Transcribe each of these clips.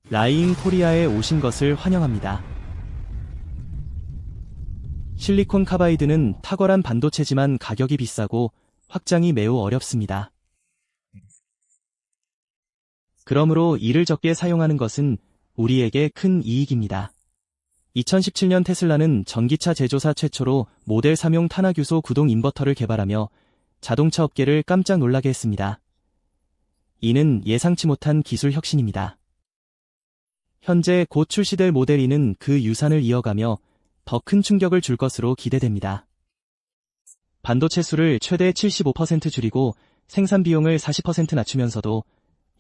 라이잉 코리아에 오신 것을 환영합니다. 실리콘 카바이드는 탁월한 반도체지만 가격이 비싸고 확장이 매우 어렵습니다. 그러므로 이를 적게 사용하는 것은 우리에게 큰 이익입니다. 2017년 테슬라는 전기차 제조사 최초로 모델 3용 탄화규소 구동 인버터를 개발하며 자동차 업계를 깜짝 놀라게 했습니다. 이는 예상치 못한 기술 혁신입니다. 현재 곧 출시될 모델 2는 그 유산을 이어가며 더 큰 충격을 줄 것으로 기대됩니다. 반도체 수를 최대 75% 줄이고 생산 비용을 40% 낮추면서도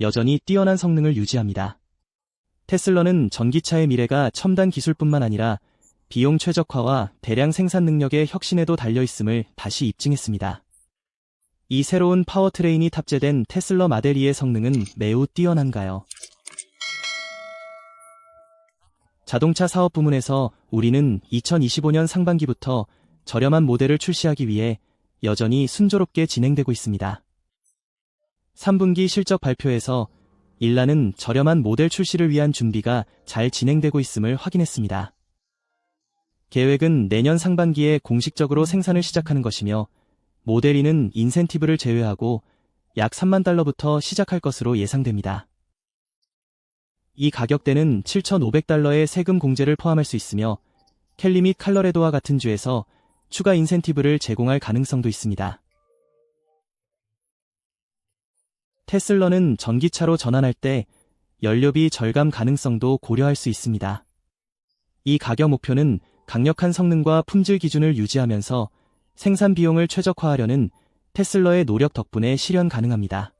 여전히 뛰어난 성능을 유지합니다. 테슬라는 전기차의 미래가 첨단 기술뿐만 아니라 비용 최적화와 대량 생산 능력의 혁신에도 달려있음을 다시 입증했습니다. 이 새로운 파워트레인이 탑재된 테슬라 마델 2의 성능은 매우 뛰어난가요? 자동차 사업 부문에서 우리는 2025년 상반기부터 저렴한 모델을 출시하기 위해 여전히 순조롭게 진행되고 있습니다. 3분기 실적 발표에서 일라는 저렴한 모델 출시를 위한 준비가 잘 진행되고 있음을 확인했습니다. 계획은 내년 상반기에 공식적으로 생산을 시작하는 것이며 모델 2는 인센티브를 제외하고 약 3만 달러부터 시작할 것으로 예상됩니다. 이 가격대는 7,500달러의 세금 공제를 포함할 수 있으며 캘리 및 칼러레도와 같은 주에서 추가 인센티브를 제공할 가능성도 있습니다. 테슬라는 전기차로 전환할 때 연료비 절감 가능성도 고려할 수 있습니다. 이 가격 목표는 강력한 성능과 품질 기준을 유지하면서 생산 비용을 최적화하려는 테슬라의 노력 덕분에 실현 가능합니다.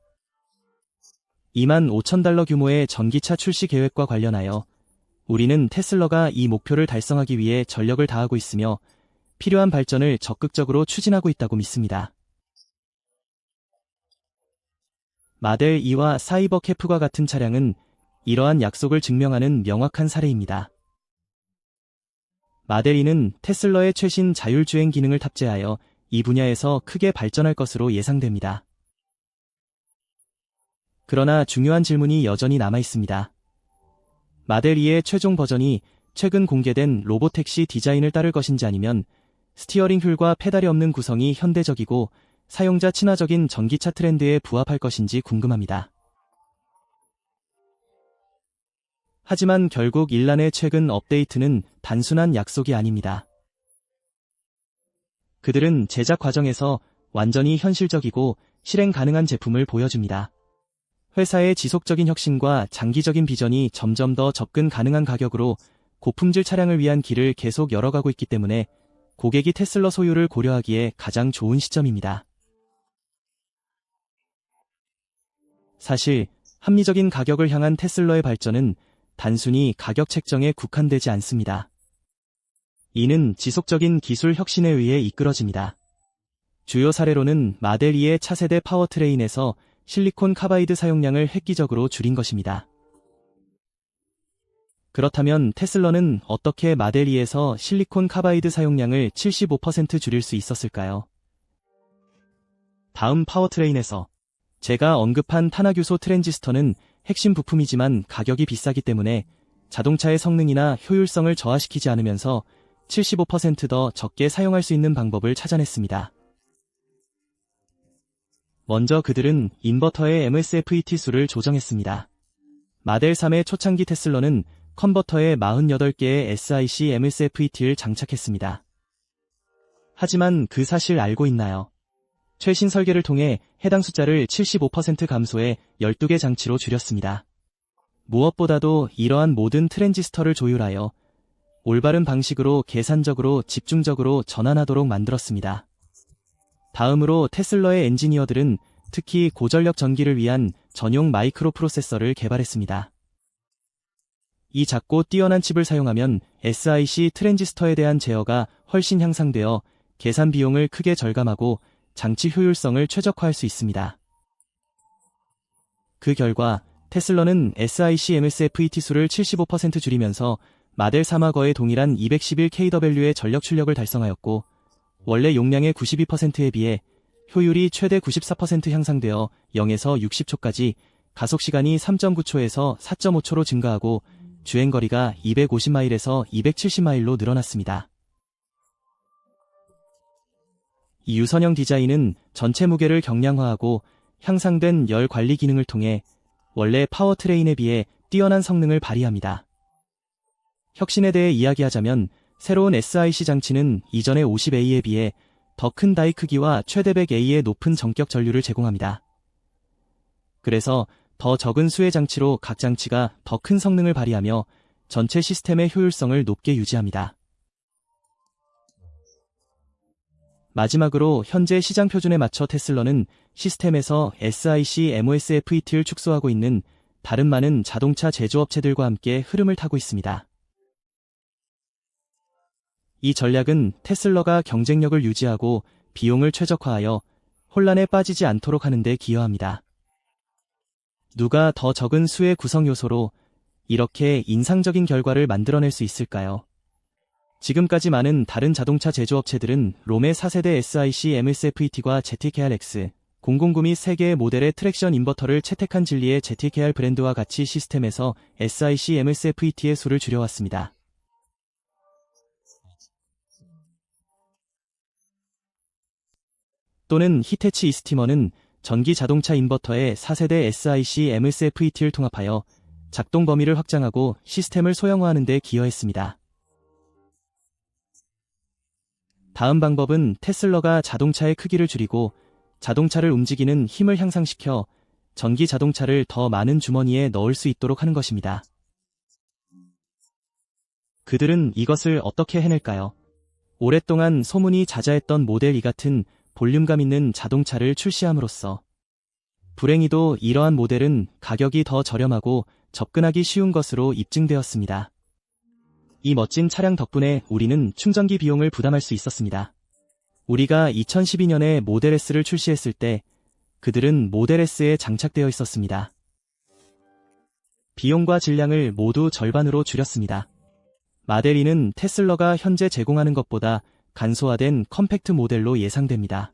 25,000달러 규모의 전기차 출시 계획과 관련하여 우리는 테슬라가 이 목표를 달성하기 위해 전력을 다하고 있으며 필요한 발전을 적극적으로 추진하고 있다고 믿습니다. 마델 2와 사이버캐프과 같은 차량은 이러한 약속을 증명하는 명확한 사례입니다. 마델 2는 테슬라의 최신 자율주행 기능을 탑재하여 이 분야에서 크게 발전할 것으로 예상됩니다. 그러나 중요한 질문이 여전히 남아 있습니다. 마델 2의 최종 버전이 최근 공개된 로보택시 디자인을 따를 것인지 아니면 스티어링 휠과 페달이 없는 구성이 현대적이고 사용자 친화적인 전기차 트렌드에 부합할 것인지 궁금합니다. 하지만 결국 일란의 최근 업데이트는 단순한 약속이 아닙니다. 그들은 제작 과정에서 완전히 현실적이고 실행 가능한 제품을 보여줍니다. 회사의 지속적인 혁신과 장기적인 비전이 점점 더 접근 가능한 가격으로 고품질 차량을 위한 길을 계속 열어가고 있기 때문에 고객이 테슬라 소유를 고려하기에 가장 좋은 시점입니다. 사실 합리적인 가격을 향한 테슬라의 발전은 단순히 가격 책정에 국한되지 않습니다. 이는 지속적인 기술 혁신에 의해 이끌어집니다. 주요 사례로는 마델 2의 차세대 파워트레인에서 실리콘 카바이드 사용량을 획기적으로 줄인 것입니다. 그렇다면 테슬라는 어떻게 마델 2에서 실리콘 카바이드 사용량을 75% 줄일 수 있었을까요? 다음 파워트레인에서 제가 언급한 탄화규소 트랜지스터는 핵심 부품이지만 가격이 비싸기 때문에 자동차의 성능이나 효율성을 저하시키지 않으면서 75% 더 적게 사용할 수 있는 방법을 찾아냈습니다. 먼저 그들은 인버터의 MSFET 수를 조정했습니다. 마델 3의 초창기 테슬라는 컨버터에 48개의 SiC MSFET를 장착했습니다. 하지만 그 사실 알고 있나요? 최신 설계를 통해 해당 숫자를 75% 감소해 12개 장치로 줄였습니다. 무엇보다도 이러한 모든 트랜지스터를 조율하여 올바른 방식으로 계산적으로 집중적으로 전환하도록 만들었습니다. 다음으로 테슬라의 엔지니어들은 특히 고전력 전기를 위한 전용 마이크로 프로세서를 개발했습니다. 이 작고 뛰어난 칩을 사용하면 SiC 트랜지스터에 대한 제어가 훨씬 향상되어 계산 비용을 크게 절감하고 장치 효율성을 최적화할 수 있습니다. 그 결과 테슬라는 SiC MSFET 수를 75% 줄이면서 마델 3하고의 동일한 211kW의 전력 출력을 달성하였고 원래 용량의 92%에 비해 효율이 최대 94% 향상되어 0에서 60초까지 가속시간이 3.9초에서 4.5초로 증가하고 주행거리가 250마일에서 270마일로 늘어났습니다. 이 유선형 디자인은 전체 무게를 경량화하고 향상된 열 관리 기능을 통해 원래 파워트레인에 비해 뛰어난 성능을 발휘합니다. 혁신에 대해 이야기하자면 새로운 SIC 장치는 이전의 50A에 비해 더 큰 다이 크기와 최대 100A의 높은 전격 전류를 제공합니다. 그래서 더 적은 수의 장치로 각 장치가 더 큰 성능을 발휘하며 전체 시스템의 효율성을 높게 유지합니다. 마지막으로 현재 시장 표준에 맞춰 테슬러는 시스템에서 SIC MOSFET를 축소하고 있는 다른 많은 자동차 제조업체들과 함께 흐름을 타고 있습니다. 이 전략은 테슬러가 경쟁력을 유지하고 비용을 최적화하여 혼란에 빠지지 않도록 하는 데 기여합니다. 누가 더 적은 수의 구성 요소로 이렇게 인상적인 결과를 만들어낼 수 있을까요? 지금까지 많은 다른 자동차 제조업체들은 롬의 4세대 SIC MOSFET과 ZTKRX, 009 및 3개의 모델의 트랙션 인버터를 채택한 진리의 ZTKR 브랜드와 같이 시스템에서 SIC MOSFET의 수를 줄여왔습니다. 또는 히테치 이스티머는 전기 자동차 인버터에 4세대 SIC MOSFET를 통합하여 작동 범위를 확장하고 시스템을 소형화하는 데 기여했습니다. 다음 방법은 테슬러가 자동차의 크기를 줄이고 자동차를 움직이는 힘을 향상시켜 전기 자동차를 더 많은 주머니에 넣을 수 있도록 하는 것입니다. 그들은 이것을 어떻게 해낼까요? 오랫동안 소문이 자자했던 모델 E 같은 볼륨감 있는 자동차를 출시함으로써 불행히도 이러한 모델은 가격이 더 저렴하고 접근하기 쉬운 것으로 입증되었습니다. 이 멋진 차량 덕분에 우리는 충전기 비용을 부담할 수 있었습니다. 우리가 2012년에 모델 S를 출시했을 때 그들은 모델 S에 장착되어 있었습니다. 비용과 질량을 모두 절반으로 줄였습니다. 모델 E는 테슬러가 현재 제공하는 것보다 간소화된 컴팩트 모델로 예상됩니다.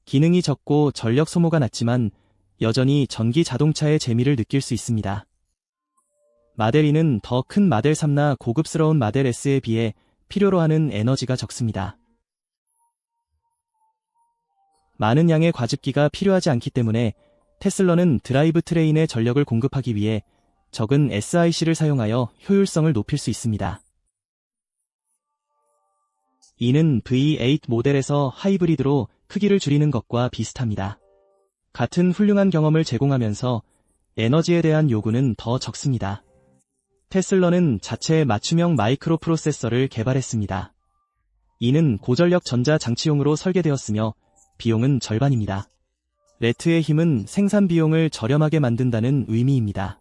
기능이 적고 전력 소모가 낮지만 여전히 전기 자동차의 재미를 느낄 수 있습니다. 모델 E는 더 큰 모델 3나 고급스러운 모델 S에 비해 필요로 하는 에너지가 적습니다. 많은 양의 과즙기가 필요하지 않기 때문에 테슬러는 드라이브 트레인에 전력을 공급하기 위해 적은 SIC를 사용하여 효율성을 높일 수 있습니다. 이는 V8 모델에서 하이브리드로 크기를 줄이는 것과 비슷합니다. 같은 훌륭한 경험을 제공하면서 에너지에 대한 요구는 더 적습니다. 테슬러는 자체 맞춤형 마이크로 프로세서를 개발했습니다. 이는 고전력 전자 장치용으로 설계되었으며 비용은 절반입니다. 레트의 힘은 생산 비용을 저렴하게 만든다는 의미입니다.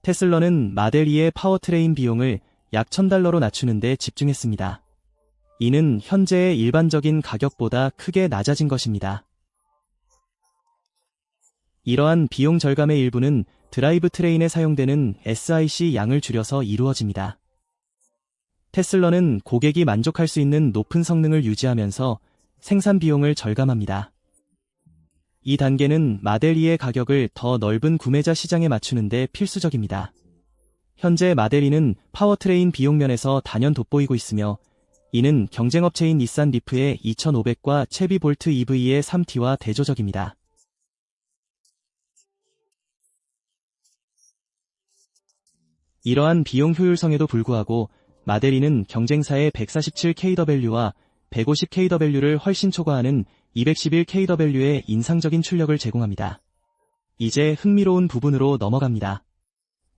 테슬러는 모델 E의 파워트레인 비용을 약 $1,000로 낮추는 데 집중했습니다. 이는 현재의 일반적인 가격보다 크게 낮아진 것입니다. 이러한 비용 절감의 일부는 드라이브 트레인에 사용되는 SIC 양을 줄여서 이루어집니다. 테슬러는 고객이 만족할 수 있는 높은 성능을 유지하면서 생산 비용을 절감합니다. 이 단계는 모델 E의 가격을 더 넓은 구매자 시장에 맞추는 데 필수적입니다. 현재 모델 E는 파워트레인 비용 면에서 단연 돋보이고 있으며 이는 경쟁업체인 닛산 리프의 2500과 채비 볼트 EV의 3T와 대조적입니다. 이러한 비용 효율성에도 불구하고 모델 E는 경쟁사의 147kW와 150kW를 훨씬 초과하는 211kW의 인상적인 출력을 제공합니다. 이제 흥미로운 부분으로 넘어갑니다.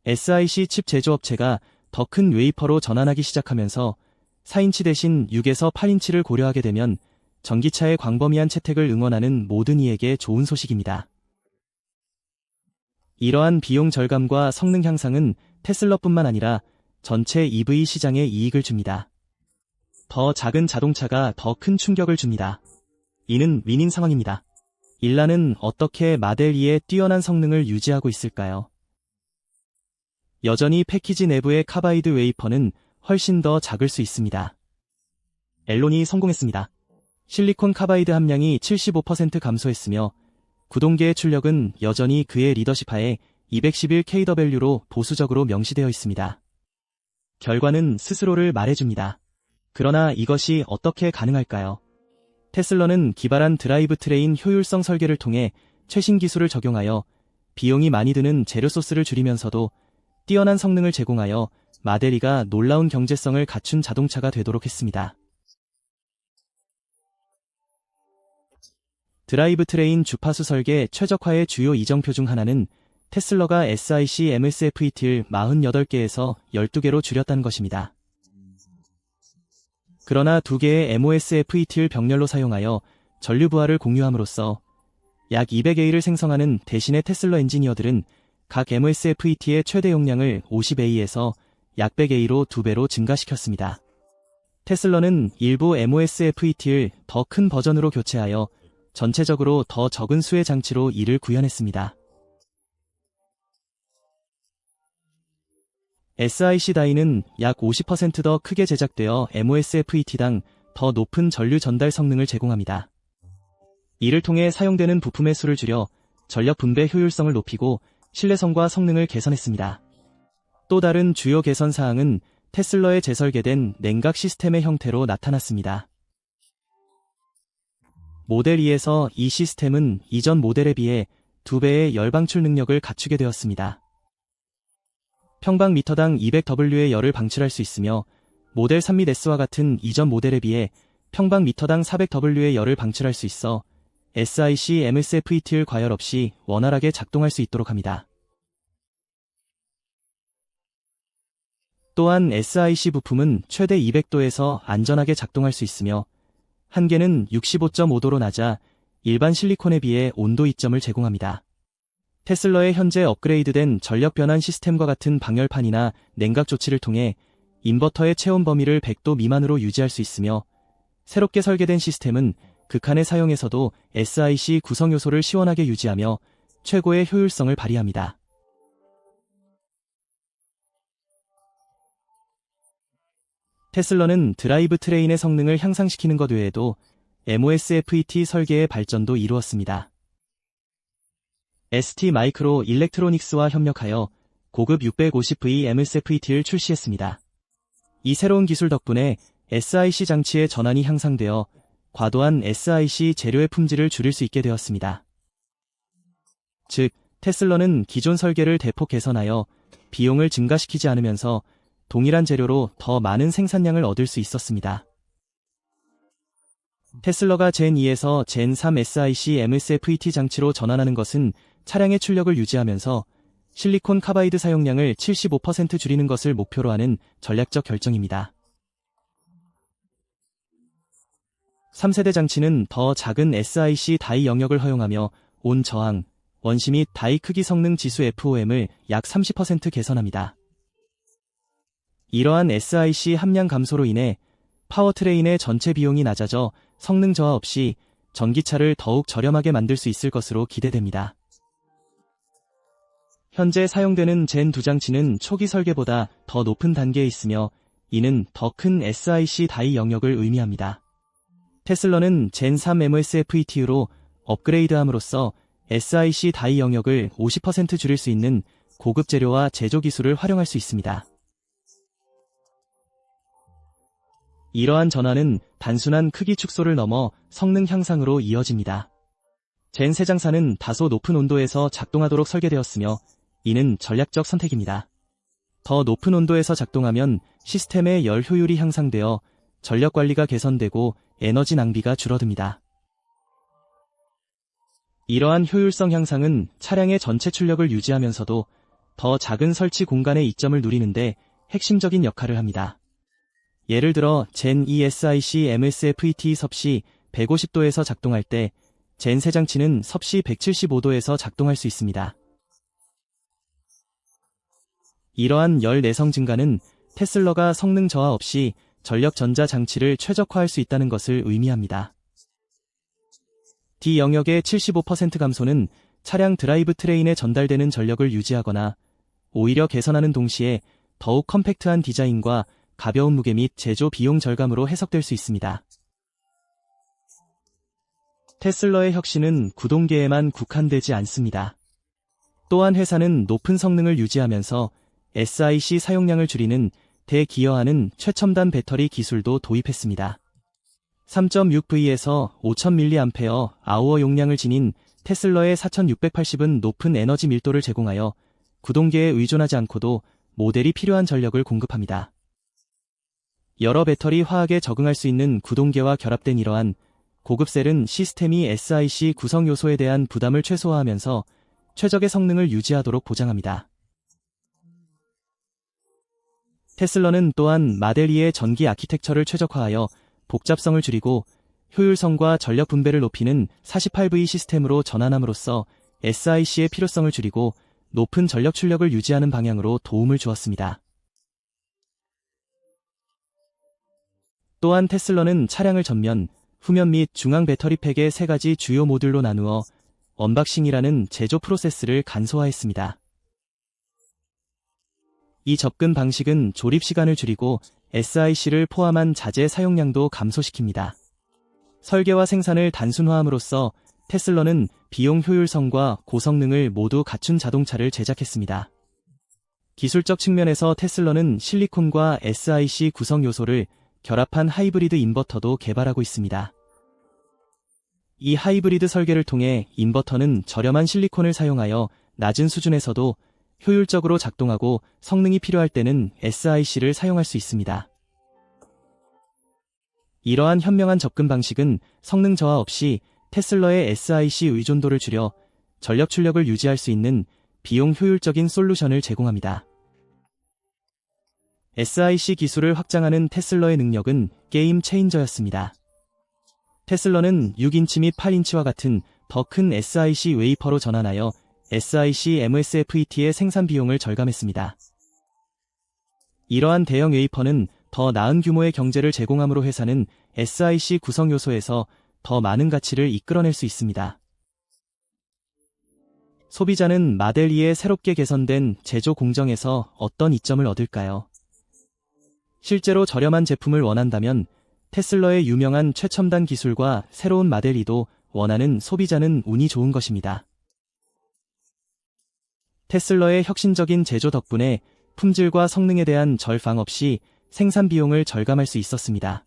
SIC 칩 제조업체가 더 큰 웨이퍼로 전환하기 시작하면서 4인치 대신 6에서 8인치를 고려하게 되면 전기차의 광범위한 채택을 응원하는 모든 이에게 좋은 소식입니다. 이러한 비용 절감과 성능 향상은 테슬라뿐만 아니라 전체 EV 시장에 이익을 줍니다. 더 작은 자동차가 더 큰 충격을 줍니다. 이는 윈윈 상황입니다. 일라는 어떻게 모델 E의 뛰어난 성능을 유지하고 있을까요? 여전히 패키지 내부의 카바이드 웨이퍼는 훨씬 더 작을 수 있습니다. 앨론이 성공했습니다. 실리콘 카바이드 함량이 75% 감소했으며 구동계의 출력은 여전히 그의 리더십하에 211kW로 보수적으로 명시되어 있습니다. 결과는 스스로를 말해줍니다. 그러나 이것이 어떻게 가능할까요? 테슬라는 기발한 드라이브 트레인 효율성 설계를 통해 최신 기술을 적용하여 비용이 많이 드는 재료 소스를 줄이면서도 뛰어난 성능을 제공하여 마데리가 놀라운 경제성을 갖춘 자동차가 되도록 했습니다. 드라이브 트레인 주파수 설계 최적화의 주요 이정표 중 하나는 테슬라가 SiC MSFET를 48개에서 12개로 줄였다는 것입니다. 그러나 2개의 MOSFET를 병렬로 사용하여 전류 부하를 공유함으로써 약 200A를 생성하는 대신에 테슬라 엔지니어들은 각 MOSFET의 최대 용량을 50A에서 약 100A로 2배로 증가시켰습니다. 테슬라는 일부 MOSFET를 더 큰 버전으로 교체하여 전체적으로 더 적은 수의 장치로 이를 구현했습니다. SiC 다이는 약 50% 더 크게 제작되어 MOSFET당 더 높은 전류 전달 성능을 제공합니다. 이를 통해 사용되는 부품의 수를 줄여 전력 분배 효율성을 높이고 신뢰성과 성능을 개선했습니다. 또 다른 주요 개선 사항은 테슬라에 재설계된 냉각 시스템의 형태로 나타났습니다. 모델 2에서 이 시스템은 이전 모델에 비해 2배의 열 방출 능력을 갖추게 되었습니다. 평방미터당 200W의 열을 방출할 수 있으며 모델 3 및 S와 같은 이전 모델에 비해 평방미터당 400W의 열을 방출할 수 있어 SiC MSFET를 과열 없이 원활하게 작동할 수 있도록 합니다. 또한 SiC 부품은 최대 200도에서 안전하게 작동할 수 있으며 한계는 65.5도로 낮아 일반 실리콘에 비해 온도 이점을 제공합니다. 테슬라의 현재 업그레이드된 전력 변환 시스템과 같은 방열판이나 냉각 조치를 통해 인버터의 체온 범위를 100도 미만으로 유지할 수 있으며 새롭게 설계된 시스템은 극한의 사용에서도 SiC 구성 요소를 시원하게 유지하며 최고의 효율성을 발휘합니다. 테슬라는 드라이브 트레인의 성능을 향상시키는 것 외에도 MOSFET 설계의 발전도 이루었습니다. ST 마이크로 일렉트로닉스와 협력하여 고급 650V MSFET를 출시했습니다. 이 새로운 기술 덕분에 SiC 장치의 전환이 향상되어 과도한 SiC 재료의 품질을 줄일 수 있게 되었습니다. 즉, 테슬라는 기존 설계를 대폭 개선하여 비용을 증가시키지 않으면서 동일한 재료로 더 많은 생산량을 얻을 수 있었습니다. 테슬라가 젠2에서 젠3 SiC MSFET 장치로 전환하는 것은 차량의 출력을 유지하면서 실리콘 카바이드 사용량을 75% 줄이는 것을 목표로 하는 전략적 결정입니다. 3세대 장치는 더 작은 SiC 다이 영역을 허용하며 온 저항, 원시 및 다이 크기 성능 지수 FOM을 약 30% 개선합니다. 이러한 SiC 함량 감소로 인해 파워트레인의 전체 비용이 낮아져 성능 저하 없이 전기차를 더욱 저렴하게 만들 수 있을 것으로 기대됩니다. 현재 사용되는 젠2 장치는 초기 설계보다 더 높은 단계에 있으며 이는 더 큰 SiC 다이 영역을 의미합니다. 테슬라는 젠3 MOSFET로 업그레이드함으로써 SiC 다이 영역을 50% 줄일 수 있는 고급 재료와 제조 기술을 활용할 수 있습니다. 이러한 전환은 단순한 크기 축소를 넘어 성능 향상으로 이어집니다. 젠3 장차는 다소 높은 온도에서 작동하도록 설계되었으며 이는 전략적 선택입니다. 더 높은 온도에서 작동하면 시스템의 열 효율이 향상되어 전력 관리가 개선되고 에너지 낭비가 줄어듭니다. 이러한 효율성 향상은 차량의 전체 출력을 유지하면서도 더 작은 설치 공간의 이점을 누리는데 핵심적인 역할을 합니다. 예를 들어 젠2 SiC MSFET 섭씨 150도에서 작동할 때 젠3 장치는 섭씨 175도에서 작동할 수 있습니다. 이러한 열 내성 증가는 테슬라가 성능 저하 없이 전력 전자 장치를 최적화할 수 있다는 것을 의미합니다. D 영역의 75% 감소는 차량 드라이브 트레인에 전달되는 전력을 유지하거나 오히려 개선하는 동시에 더욱 컴팩트한 디자인과 가벼운 무게 및 제조 비용 절감으로 해석될 수 있습니다. 테슬러의 혁신은 구동계에만 국한되지 않습니다. 또한 회사는 높은 성능을 유지하면서 SiC 사용량을 줄이는 데 기여하는 최첨단 배터리 기술도 도입했습니다. 3.6V에서 5000mAh 용량을 지닌 테슬러의 4680은 높은 에너지 밀도를 제공하여 구동계에 의존하지 않고도 모델이 필요한 전력을 공급합니다. 여러 배터리 화학에 적응할 수 있는 구동계와 결합된 이러한 고급 셀은 시스템이 SiC 구성 요소에 대한 부담을 최소화하면서 최적의 성능을 유지하도록 보장합니다. 테슬러는 또한 마델 2의 전기 아키텍처를 최적화하여 복잡성을 줄이고 효율성과 전력 분배를 높이는 48V 시스템으로 전환함으로써 SiC의 필요성을 줄이고 높은 전력 출력을 유지하는 방향으로 도움을 주었습니다. 또한 테슬러는 차량을 전면, 후면 및 중앙 배터리 팩의 세 가지 주요 모듈로 나누어 언박싱이라는 제조 프로세스를 간소화했습니다. 이 접근 방식은 조립 시간을 줄이고 SiC를 포함한 자재 사용량도 감소시킵니다. 설계와 생산을 단순화함으로써 테슬러는 비용 효율성과 고성능을 모두 갖춘 자동차를 제작했습니다. 기술적 측면에서 테슬러는 실리콘과 SiC 구성 요소를 결합한 하이브리드 인버터도 개발하고 있습니다. 이 하이브리드 설계를 통해 인버터는 저렴한 실리콘을 사용하여 낮은 수준에서도 효율적으로 작동하고 성능이 필요할 때는 SiC를 사용할 수 있습니다. 이러한 현명한 접근 방식은 성능 저하 없이 테슬러의 SiC 의존도를 줄여 전력 출력을 유지할 수 있는 비용 효율적인 솔루션을 제공합니다. SiC 기술을 확장하는 테슬러의 능력은 게임 체인저였습니다. 테슬러는 6인치 및 8인치와 같은 더 큰 SiC 웨이퍼로 전환하여 SiC MOSFET의 생산 비용을 절감했습니다. 이러한 대형 웨이퍼는 더 나은 규모의 경제를 제공함으로 회사는 SiC 구성 요소에서 더 많은 가치를 이끌어낼 수 있습니다. 소비자는 마델 2의 새롭게 개선된 제조 공정에서 어떤 이점을 얻을까요? 실제로 저렴한 제품을 원한다면 테슬러의 유명한 최첨단 기술과 새로운 마델 2도 원하는 소비자는 운이 좋은 것입니다. 테슬러의 혁신적인 제조 덕분에 품질과 성능에 대한 절방 없이 생산 비용을 절감할 수 있었습니다.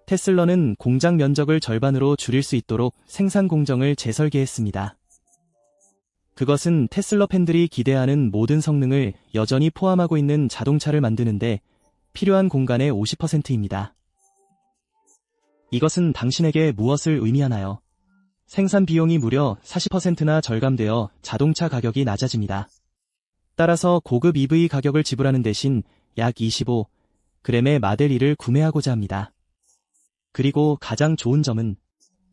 테슬러는 공장 면적을 절반으로 줄일 수 있도록 생산 공정을 재설계했습니다. 그것은 테슬러 팬들이 기대하는 모든 성능을 여전히 포함하고 있는 자동차를 만드는데 필요한 공간의 50%입니다. 이것은 당신에게 무엇을 의미하나요? 생산 비용이 무려 40%나 절감되어 자동차 가격이 낮아집니다. 따라서 고급 EV 가격을 지불하는 대신 약 25g의 마델 2를 구매하고자 합니다. 그리고 가장 좋은 점은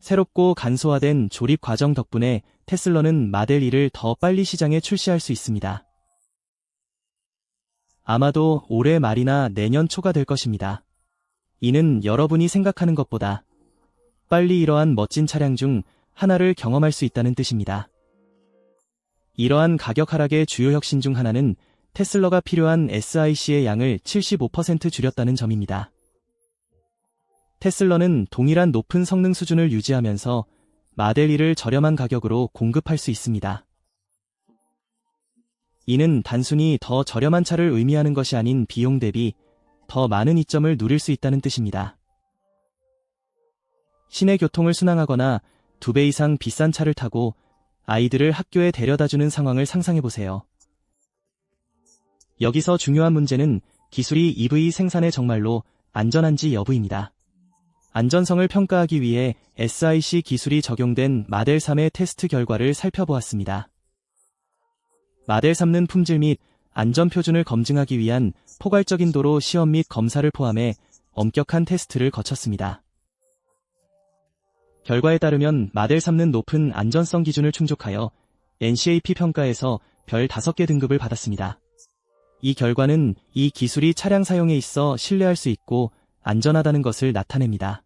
새롭고 간소화된 조립 과정 덕분에 테슬러는 마델 2를 더 빨리 시장에 출시할 수 있습니다. 아마도 올해 말이나 내년 초가 될 것입니다. 이는 여러분이 생각하는 것보다 빨리 이러한 멋진 차량 중 하나를 경험할 수 있다는 뜻입니다. 이러한 가격 하락의 주요 혁신 중 하나는 테슬러가 필요한 SiC의 양을 75% 줄였다는 점입니다. 테슬러는 동일한 높은 성능 수준을 유지하면서 마델 2를 저렴한 가격으로 공급할 수 있습니다. 이는 단순히 더 저렴한 차를 의미하는 것이 아닌 비용 대비 더 많은 이점을 누릴 수 있다는 뜻입니다. 시내 교통을 순항하거나 2배 이상 비싼 차를 타고 아이들을 학교에 데려다주는 상황을 상상해보세요. 여기서 중요한 문제는 기술이 EV 생산에 정말로 안전한지 여부입니다. 안전성을 평가하기 위해 SiC 기술이 적용된 마델 3의 테스트 결과를 살펴보았습니다. 마델 3는 품질 및 안전 표준을 검증하기 위한 포괄적인 도로 시험 및 검사를 포함해 엄격한 테스트를 거쳤습니다. 결과에 따르면 마델 3는 높은 안전성 기준을 충족하여 NCAP 평가에서 별 5개 등급을 받았습니다. 이 결과는 이 기술이 차량 사용에 있어 신뢰할 수 있고 안전하다는 것을 나타냅니다.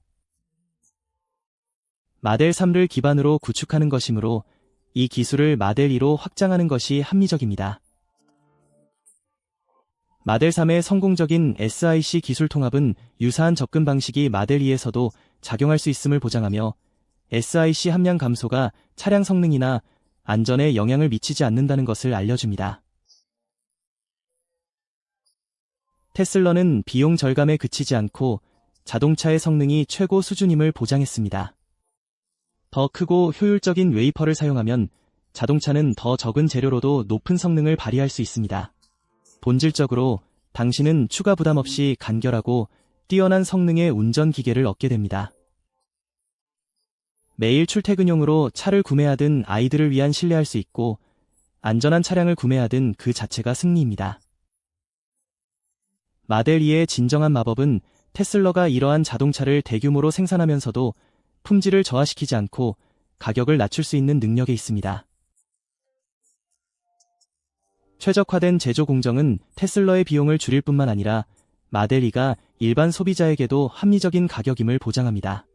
마델 3를 기반으로 구축하는 것이므로 이 기술을 마델 2로 확장하는 것이 합리적입니다. 마델 3의 성공적인 SiC 기술 통합은 유사한 접근 방식이 마델 2에서도 작용할 수 있음을 보장하며 SiC 함량 감소가 차량 성능이나 안전에 영향을 미치지 않는다는 것을 알려줍니다. 테슬라는 비용 절감에 그치지 않고 자동차의 성능이 최고 수준임을 보장했습니다. 더 크고 효율적인 웨이퍼를 사용하면 자동차는 더 적은 재료로도 높은 성능을 발휘할 수 있습니다. 본질적으로 당신은 추가 부담 없이 간결하고 뛰어난 성능의 운전 기계를 얻게 됩니다. 매일 출퇴근용으로 차를 구매하든 아이들을 위한 신뢰할 수 있고 안전한 차량을 구매하든 그 자체가 승리입니다. 마델 2의 진정한 마법은 테슬라가 이러한 자동차를 대규모로 생산하면서도 품질을 저하시키지 않고 가격을 낮출 수 있는 능력에 있습니다. 최적화된 제조 공정은 테슬라의 비용을 줄일 뿐만 아니라 마델 2가 일반 소비자에게도 합리적인 가격임을 보장합니다.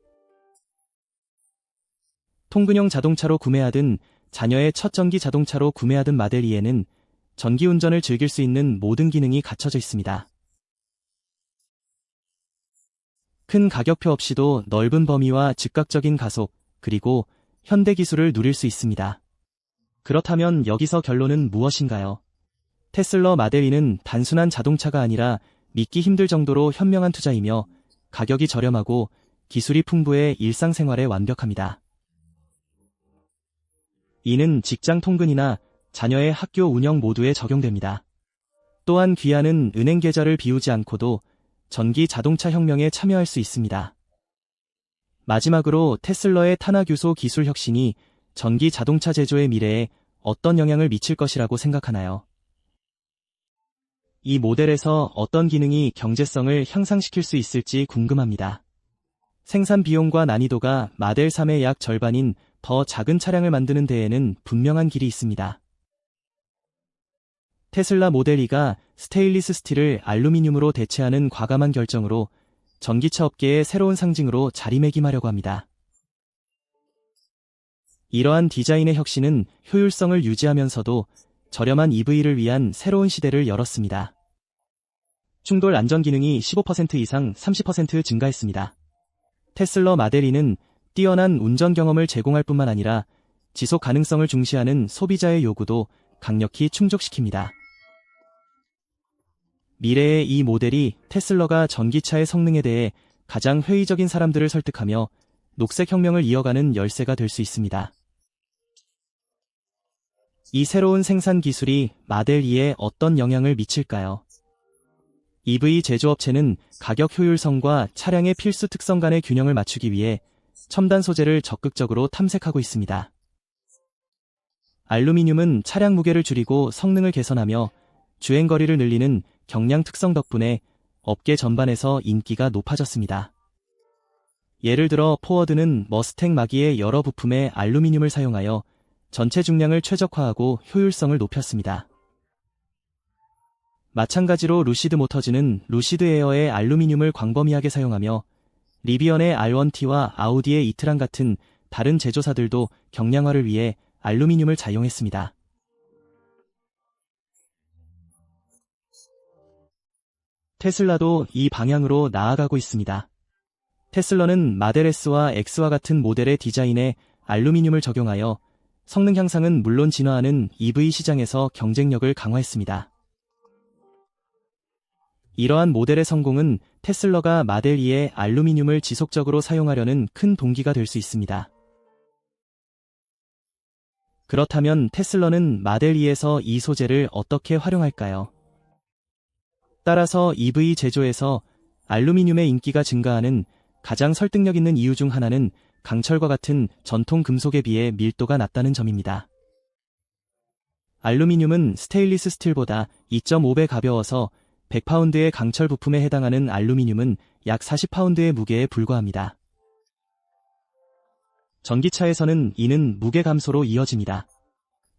통근용 자동차로 구매하든 자녀의 첫 전기 자동차로 구매하든 마델 2에는 전기운전을 즐길 수 있는 모든 기능이 갖춰져 있습니다. 큰 가격표 없이도 넓은 범위와 즉각적인 가속, 그리고 현대 기술을 누릴 수 있습니다. 그렇다면 여기서 결론은 무엇인가요? 테슬라 마델 2는 단순한 자동차가 아니라 믿기 힘들 정도로 현명한 투자이며 가격이 저렴하고 기술이 풍부해 일상생활에 완벽합니다. 이는 직장 통근이나 자녀의 학교 운영 모두에 적용됩니다. 또한 귀하는 은행 계좌를 비우지 않고도 전기 자동차 혁명에 참여할 수 있습니다. 마지막으로 테슬라의 탄화교소 기술 혁신이 전기 자동차 제조의 미래에 어떤 영향을 미칠 것이라고 생각하나요? 이 모델에서 어떤 기능이 경제성을 향상시킬 수 있을지 궁금합니다. 생산 비용과 난이도가 마델 3의 약 절반인 더 작은 차량을 만드는 데에는 분명한 길이 있습니다. 테슬라 모델 2가 스테인리스 스틸을 알루미늄으로 대체하는 과감한 결정으로 전기차 업계의 새로운 상징으로 자리매김하려고 합니다. 이러한 디자인의 혁신은 효율성을 유지하면서도 저렴한 EV를 위한 새로운 시대를 열었습니다. 충돌 안전 기능이 15% 이상 30% 증가했습니다. 테슬라 마델 2는 뛰어난 운전 경험을 제공할 뿐만 아니라 지속 가능성을 중시하는 소비자의 요구도 강력히 충족시킵니다. 미래의 이 모델이 테슬라가 전기차의 성능에 대해 가장 회의적인 사람들을 설득하며 녹색 혁명을 이어가는 열쇠가 될 수 있습니다. 이 새로운 생산 기술이 마델 2에 어떤 영향을 미칠까요? EV 제조업체는 가격 효율성과 차량의 필수 특성 간의 균형을 맞추기 위해 첨단 소재를 적극적으로 탐색하고 있습니다. 알루미늄은 차량 무게를 줄이고 성능을 개선하며 주행거리를 늘리는 경량 특성 덕분에 업계 전반에서 인기가 높아졌습니다. 예를 들어 포워드는 머스탱 마기의 여러 부품에 알루미늄을 사용하여 전체 중량을 최적화하고 효율성을 높였습니다. 마찬가지로 루시드 모터즈는 루시드 에어의 알루미늄을 광범위하게 사용하며 리비언의 R1T와 아우디의 이트란 같은 다른 제조사들도 경량화를 위해 알루미늄을 차용했습니다. 테슬라도 이 방향으로 나아가고 있습니다. 테슬라는 마델 S와 X와 같은 모델의 디자인에 알루미늄을 적용하여 성능 향상은 물론 진화하는 EV 시장에서 경쟁력을 강화했습니다. 이러한 모델의 성공은 테슬라가 마델 2의 알루미늄을 지속적으로 사용하려는 큰 동기가 될 수 있습니다. 그렇다면 테슬라는 마델 2에서 이 소재를 어떻게 활용할까요? 따라서 EV 제조에서 알루미늄의 인기가 증가하는 가장 설득력 있는 이유 중 하나는 강철과 같은 전통 금속에 비해 밀도가 낮다는 점입니다. 알루미늄은 스테인리스 스틸보다 2.5배 가벼워서 100파운드의 강철 부품에 해당하는 알루미늄은 약 40파운드의 무게에 불과합니다. 전기차에서는 이는 무게 감소로 이어집니다.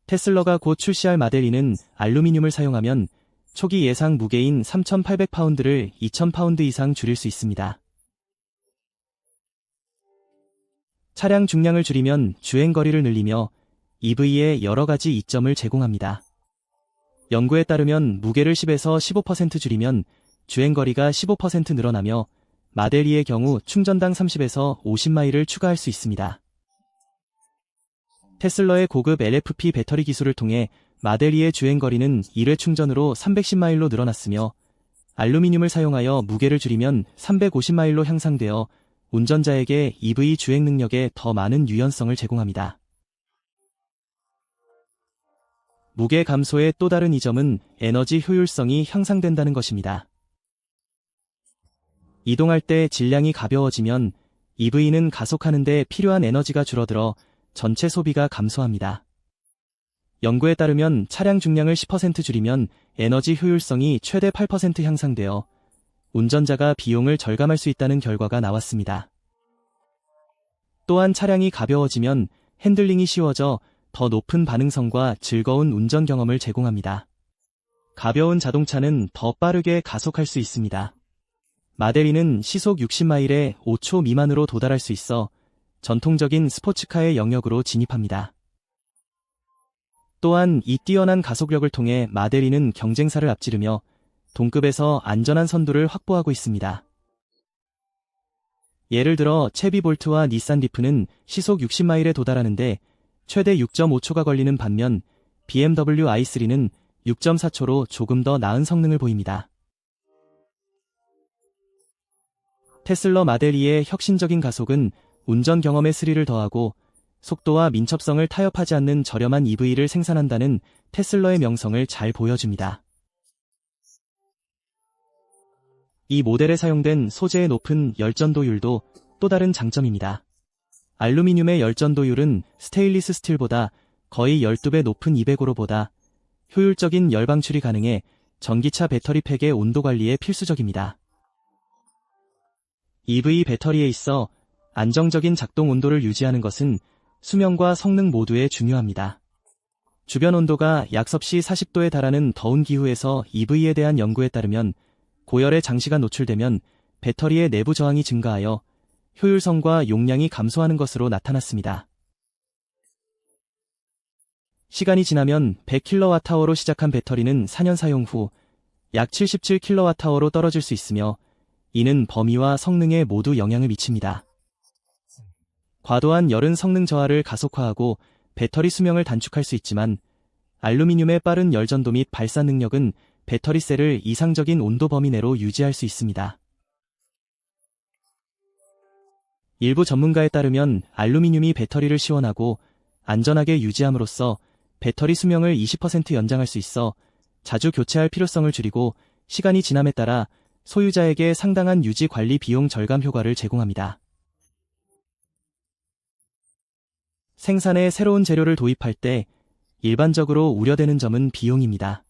테슬라가 곧 출시할 마델 2는 알루미늄을 사용하면 초기 예상 무게인 3,800파운드를 2,000파운드 이상 줄일 수 있습니다. 차량 중량을 줄이면 주행거리를 늘리며 EV에 여러 가지 이점을 제공합니다. 연구에 따르면 무게를 10에서 15% 줄이면 주행거리가 15% 늘어나며 마델 2의 경우 충전당 30에서 50마일을 추가할 수 있습니다. 테슬라의 고급 LFP 배터리 기술을 통해 마델2의 주행거리는 1회 충전으로 310마일로 늘어났으며 알루미늄을 사용하여 무게를 줄이면 350마일로 향상되어 운전자에게 EV 주행 능력에 더 많은 유연성을 제공합니다. 무게 감소의 또 다른 이점은 에너지 효율성이 향상된다는 것입니다. 이동할 때 질량이 가벼워지면 EV는 가속하는 데 필요한 에너지가 줄어들어 전체 소비가 감소합니다. 연구에 따르면 차량 중량을 10% 줄이면 에너지 효율성이 최대 8% 향상되어 운전자가 비용을 절감할 수 있다는 결과가 나왔습니다. 또한 차량이 가벼워지면 핸들링이 쉬워져 더 높은 반응성과 즐거운 운전 경험을 제공합니다. 가벼운 자동차는 더 빠르게 가속할 수 있습니다. 마델2는 시속 60마일에 5초 미만으로 도달할 수 있어 전통적인 스포츠카의 영역으로 진입합니다. 또한 이 뛰어난 가속력을 통해 마델2는 경쟁사를 앞지르며 동급에서 안전한 선두를 확보하고 있습니다. 예를 들어 채비 볼트와 닛산 리프는 시속 60마일에 도달하는데 최대 6.5초가 걸리는 반면 BMW i3는 6.4초로 조금 더 나은 성능을 보입니다. 테슬라 마델2의 혁신적인 가속은 운전 경험의 스릴을 더하고 속도와 민첩성을 타협하지 않는 저렴한 EV를 생산한다는 테슬라의 명성을 잘 보여줍니다. 이 모델에 사용된 소재의 높은 열전도율도 또 다른 장점입니다. 알루미늄의 열전도율은 스테인리스 스틸보다 거의 12배 높은 205보다 효율적인 열 방출이 가능해 전기차 배터리 팩의 온도 관리에 필수적입니다. EV 배터리에 있어 안정적인 작동 온도를 유지하는 것은 수명과 성능 모두에 중요합니다. 주변 온도가 약섭씨 40도에 달하는 더운 기후에서 EV에 대한 연구에 따르면 고열에 장시간 노출되면 배터리의 내부 저항이 증가하여 효율성과 용량이 감소하는 것으로 나타났습니다. 시간이 지나면 100kWh로 시작한 배터리는 4년 사용 후 약 77kWh로 떨어질 수 있으며 이는 범위와 성능에 모두 영향을 미칩니다. 과도한 열은 성능 저하를 가속화하고 배터리 수명을 단축할 수 있지만 알루미늄의 빠른 열전도 및 발산 능력은 배터리 셀을 이상적인 온도 범위 내로 유지할 수 있습니다. 일부 전문가에 따르면 알루미늄이 배터리를 시원하고 안전하게 유지함으로써 배터리 수명을 20% 연장할 수 있어 자주 교체할 필요성을 줄이고 시간이 지남에 따라 소유자에게 상당한 유지 관리 비용 절감 효과를 제공합니다. 생산에 새로운 재료를 도입할 때 일반적으로 우려되는 점은 비용입니다.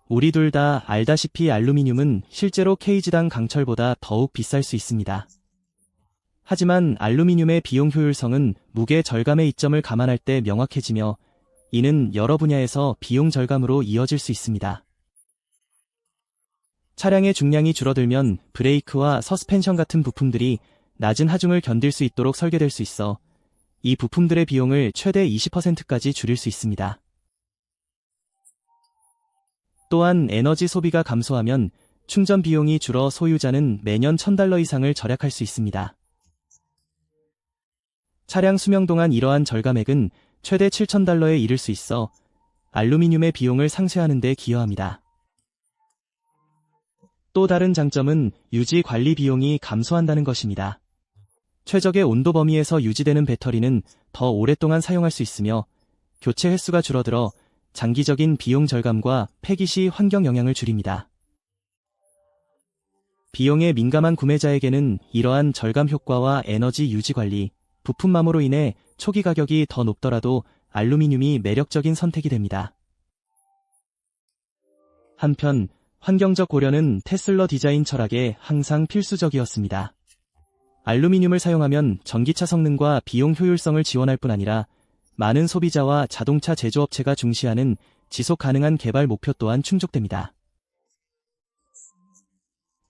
우리 둘 다 알다시피 알루미늄은 실제로 kg당 강철보다 더욱 비쌀 수 있습니다. 하지만 알루미늄의 비용 효율성은 무게 절감의 이점을 감안할 때 명확해지며 이는 여러 분야에서 비용 절감으로 이어질 수 있습니다. 차량의 중량이 줄어들면 브레이크와 서스펜션 같은 부품들이 낮은 하중을 견딜 수 있도록 설계될 수 있어 이 부품들의 비용을 최대 20%까지 줄일 수 있습니다. 또한 에너지 소비가 감소하면 충전 비용이 줄어 소유자는 매년 $1,000 이상을 절약할 수 있습니다. 차량 수명 동안 이러한 절감액은 최대 $7,000에 이를 수 있어 알루미늄의 비용을 상쇄하는 데 기여합니다. 또 다른 장점은 유지 관리 비용이 감소한다는 것입니다. 최적의 온도 범위에서 유지되는 배터리는 더 오랫동안 사용할 수 있으며 교체 횟수가 줄어들어 장기적인 비용 절감과 폐기 시 환경 영향을 줄입니다. 비용에 민감한 구매자에게는 이러한 절감 효과와 에너지 유지 관리, 부품마모로 인해 초기 가격이 더 높더라도 알루미늄이 매력적인 선택이 됩니다. 한편 환경적 고려는 테슬라 디자인 철학에 항상 필수적이었습니다. 알루미늄을 사용하면 전기차 성능과 비용 효율성을 지원할 뿐 아니라 많은 소비자와 자동차 제조업체가 중시하는 지속 가능한 개발 목표 또한 충족됩니다.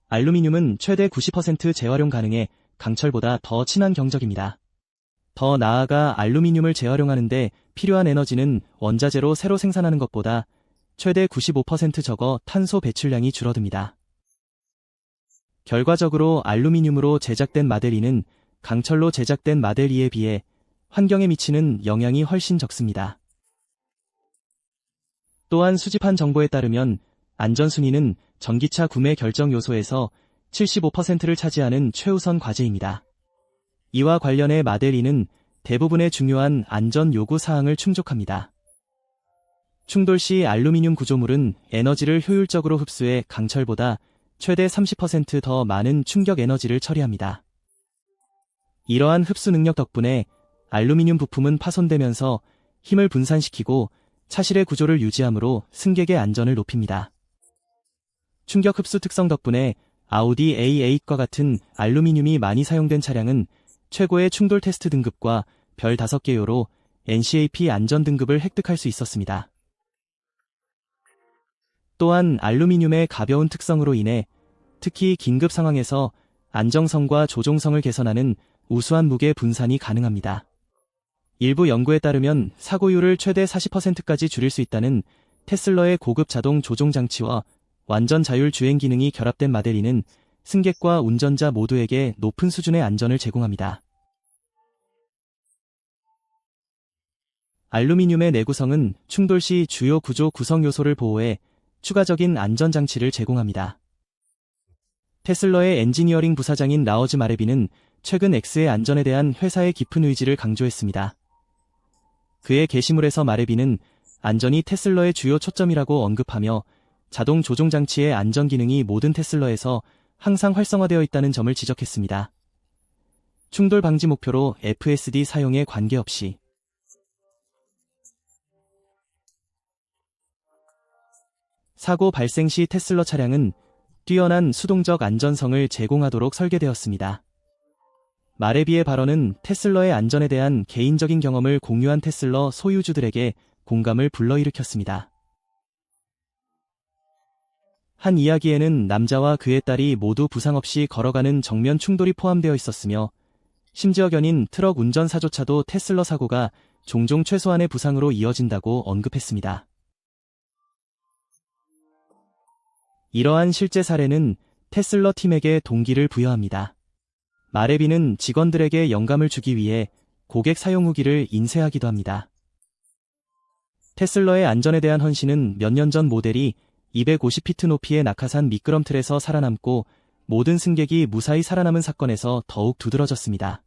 알루미늄은 최대 90% 재활용 가능해 강철보다 더 친환 경적입니다. 더 나아가 알루미늄을 재활용하는 데 필요한 에너지는 원자재로 새로 생산하는 것보다 최대 95% 적어 탄소 배출량이 줄어듭니다. 결과적으로 알루미늄으로 제작된 마델2는 강철로 제작된 마델2에 비해 환경에 미치는 영향이 훨씬 적습니다. 또한 수집한 정보에 따르면 안전순위는 전기차 구매 결정 요소에서 75%를 차지하는 최우선 과제입니다. 이와 관련해 마델 E는 대부분의 중요한 안전 요구 사항을 충족합니다. 충돌 시 알루미늄 구조물은 에너지를 효율적으로 흡수해 강철보다 최대 30% 더 많은 충격 에너지를 처리합니다. 이러한 흡수 능력 덕분에 알루미늄 부품은 파손되면서 힘을 분산시키고 차실의 구조를 유지하므로 승객의 안전을 높입니다. 충격 흡수 특성 덕분에 아우디 A8과 같은 알루미늄이 많이 사용된 차량은 최고의 충돌 테스트 등급과 별 5개요로 NCAP 안전 등급을 획득할 수 있었습니다. 또한 알루미늄의 가벼운 특성으로 인해 특히 긴급 상황에서 안정성과 조종성을 개선하는 우수한 무게 분산이 가능합니다. 일부 연구에 따르면 사고율을 최대 40%까지 줄일 수 있다는 테슬라의 고급 자동 조종 장치와 완전 자율 주행 기능이 결합된 마델 E는 승객과 운전자 모두에게 높은 수준의 안전을 제공합니다. 알루미늄의 내구성은 충돌 시 주요 구조 구성 요소를 보호해 추가적인 안전 장치를 제공합니다. 테슬라의 엔지니어링 부사장인 라어즈 마레비는 최근 X의 안전에 대한 회사의 깊은 의지를 강조했습니다. 그의 게시물에서 마레비는 안전이 테슬라의 주요 초점이라고 언급하며 자동 조종 장치의 안전 기능이 모든 테슬라에서 항상 활성화되어 있다는 점을 지적했습니다. 충돌 방지 목표로 FSD 사용에 관계없이 사고 발생 시 테슬라 차량은 뛰어난 수동적 안전성을 제공하도록 설계되었습니다. 마레비의 발언은 테슬라의 안전에 대한 개인적인 경험을 공유한 테슬라 소유주들에게 공감을 불러일으켰습니다. 한 이야기에는 남자와 그의 딸이 모두 부상 없이 걸어가는 정면 충돌이 포함되어 있었으며 심지어 견인 트럭 운전사조차도 테슬라 사고가 종종 최소한의 부상으로 이어진다고 언급했습니다. 이러한 실제 사례는 테슬라 팀에게 동기를 부여합니다. 마레비는 직원들에게 영감을 주기 위해 고객 사용 후기를 인쇄하기도 합니다. 테슬라의 안전에 대한 헌신은 몇 년 전 모델이 250피트 높이의 낙하산 미끄럼틀에서 살아남고 모든 승객이 무사히 살아남은 사건에서 더욱 두드러졌습니다.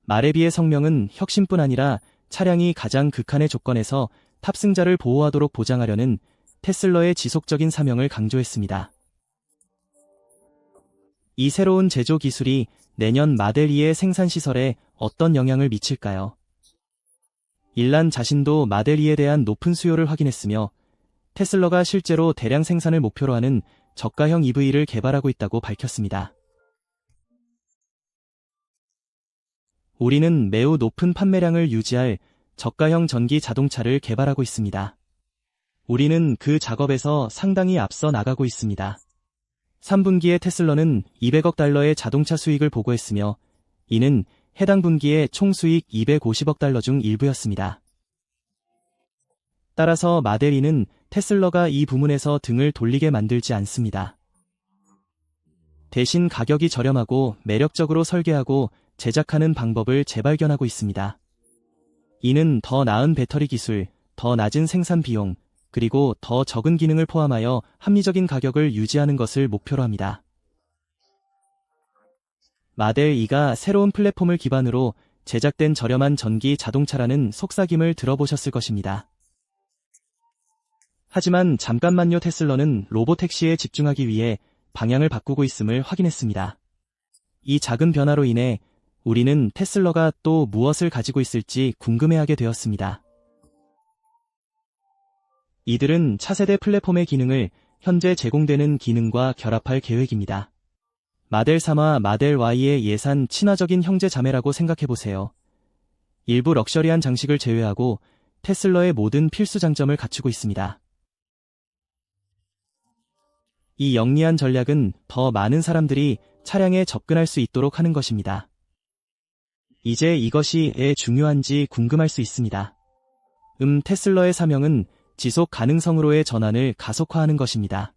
마레비의 성명은 혁신뿐 아니라 차량이 가장 극한의 조건에서 탑승자를 보호하도록 보장하려는 테슬라의 지속적인 사명을 강조했습니다. 이 새로운 제조 기술이 내년 마델 E의 생산 시설에 어떤 영향을 미칠까요? 일란 자신도 마델 E에 대한 높은 수요를 확인했으며 테슬라가 실제로 대량 생산을 목표로 하는 저가형 EV를 개발하고 있다고 밝혔습니다. 우리는 매우 높은 판매량을 유지할 저가형 전기 자동차를 개발하고 있습니다. 우리는 그 작업에서 상당히 앞서 나가고 있습니다. 3분기에 테슬라는 200억 달러의 자동차 수익을 보고했으며 이는 해당 분기의 총 수익 250억 달러 중 일부였습니다. 따라서 마델 E는 테슬라가 이 부문에서 등을 돌리게 만들지 않습니다. 대신 가격이 저렴하고 매력적으로 설계하고 제작하는 방법을 재발견하고 있습니다. 이는 더 나은 배터리 기술, 더 낮은 생산 비용, 그리고 더 적은 기능을 포함하여 합리적인 가격을 유지하는 것을 목표로 합니다. 마델 E가 새로운 플랫폼을 기반으로 제작된 저렴한 전기 자동차라는 속삭임을 들어보셨을 것입니다. 하지만 잠깐만요, 테슬라는 로보택시에 집중하기 위해 방향을 바꾸고 있음을 확인했습니다. 이 작은 변화로 인해 우리는 테슬라가 또 무엇을 가지고 있을지 궁금해하게 되었습니다. 이들은 차세대 플랫폼의 기능을 현재 제공되는 기능과 결합할 계획입니다. 마델 3와 마델 Y의 예산 친화적인 형제 자매라고 생각해보세요. 일부 럭셔리한 장식을 제외하고 테슬라의 모든 필수 장점을 갖추고 있습니다. 이 영리한 전략은 더 많은 사람들이 차량에 접근할 수 있도록 하는 것입니다. 이제 이것이 왜 중요한지 궁금할 수 있습니다. 테슬라의 사명은 지속 가능성으로의 전환을 가속화하는 것입니다.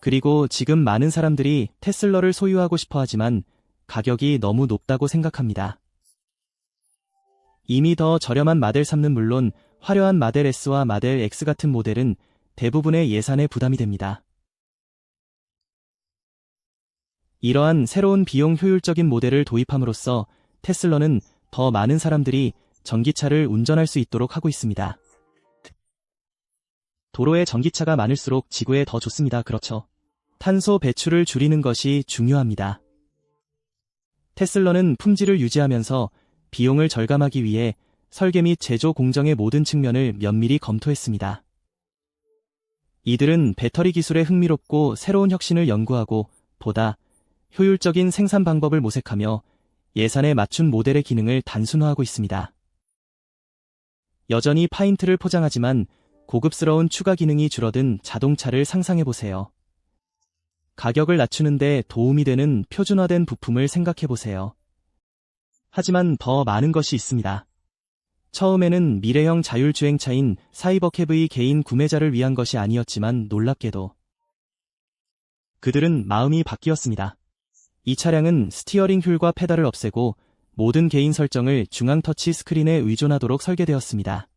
그리고 지금 많은 사람들이 테슬라를 소유하고 싶어 하지만 가격이 너무 높다고 생각합니다. 이미 더 저렴한 마델 3는 물론 화려한 마델 S와 마델 X 같은 모델은 대부분의 예산에 부담이 됩니다. 이러한 새로운 비용 효율적인 모델을 도입함으로써 테슬라는 더 많은 사람들이 전기차를 운전할 수 있도록 하고 있습니다. 도로에 전기차가 많을수록 지구에 더 좋습니다. 그렇죠? 탄소 배출을 줄이는 것이 중요합니다. 테슬라는 품질을 유지하면서 비용을 절감하기 위해 설계 및 제조 공정의 모든 측면을 면밀히 검토했습니다. 이들은 배터리 기술에 흥미롭고 새로운 혁신을 연구하고 보다 효율적인 생산 방법을 모색하며 예산에 맞춘 모델의 기능을 단순화하고 있습니다. 여전히 파인트를 포장하지만 고급스러운 추가 기능이 줄어든 자동차를 상상해보세요. 가격을 낮추는데 도움이 되는 표준화된 부품을 생각해보세요. 하지만 더 많은 것이 있습니다. 처음에는 미래형 자율주행차인 사이버캡의 개인 구매자를 위한 것이 아니었지만 놀랍게도 그들은 마음이 바뀌었습니다. 이 차량은 스티어링 휠과 페달을 없애고 모든 개인 설정을 중앙 터치 스크린에 의존하도록 설계되었습니다.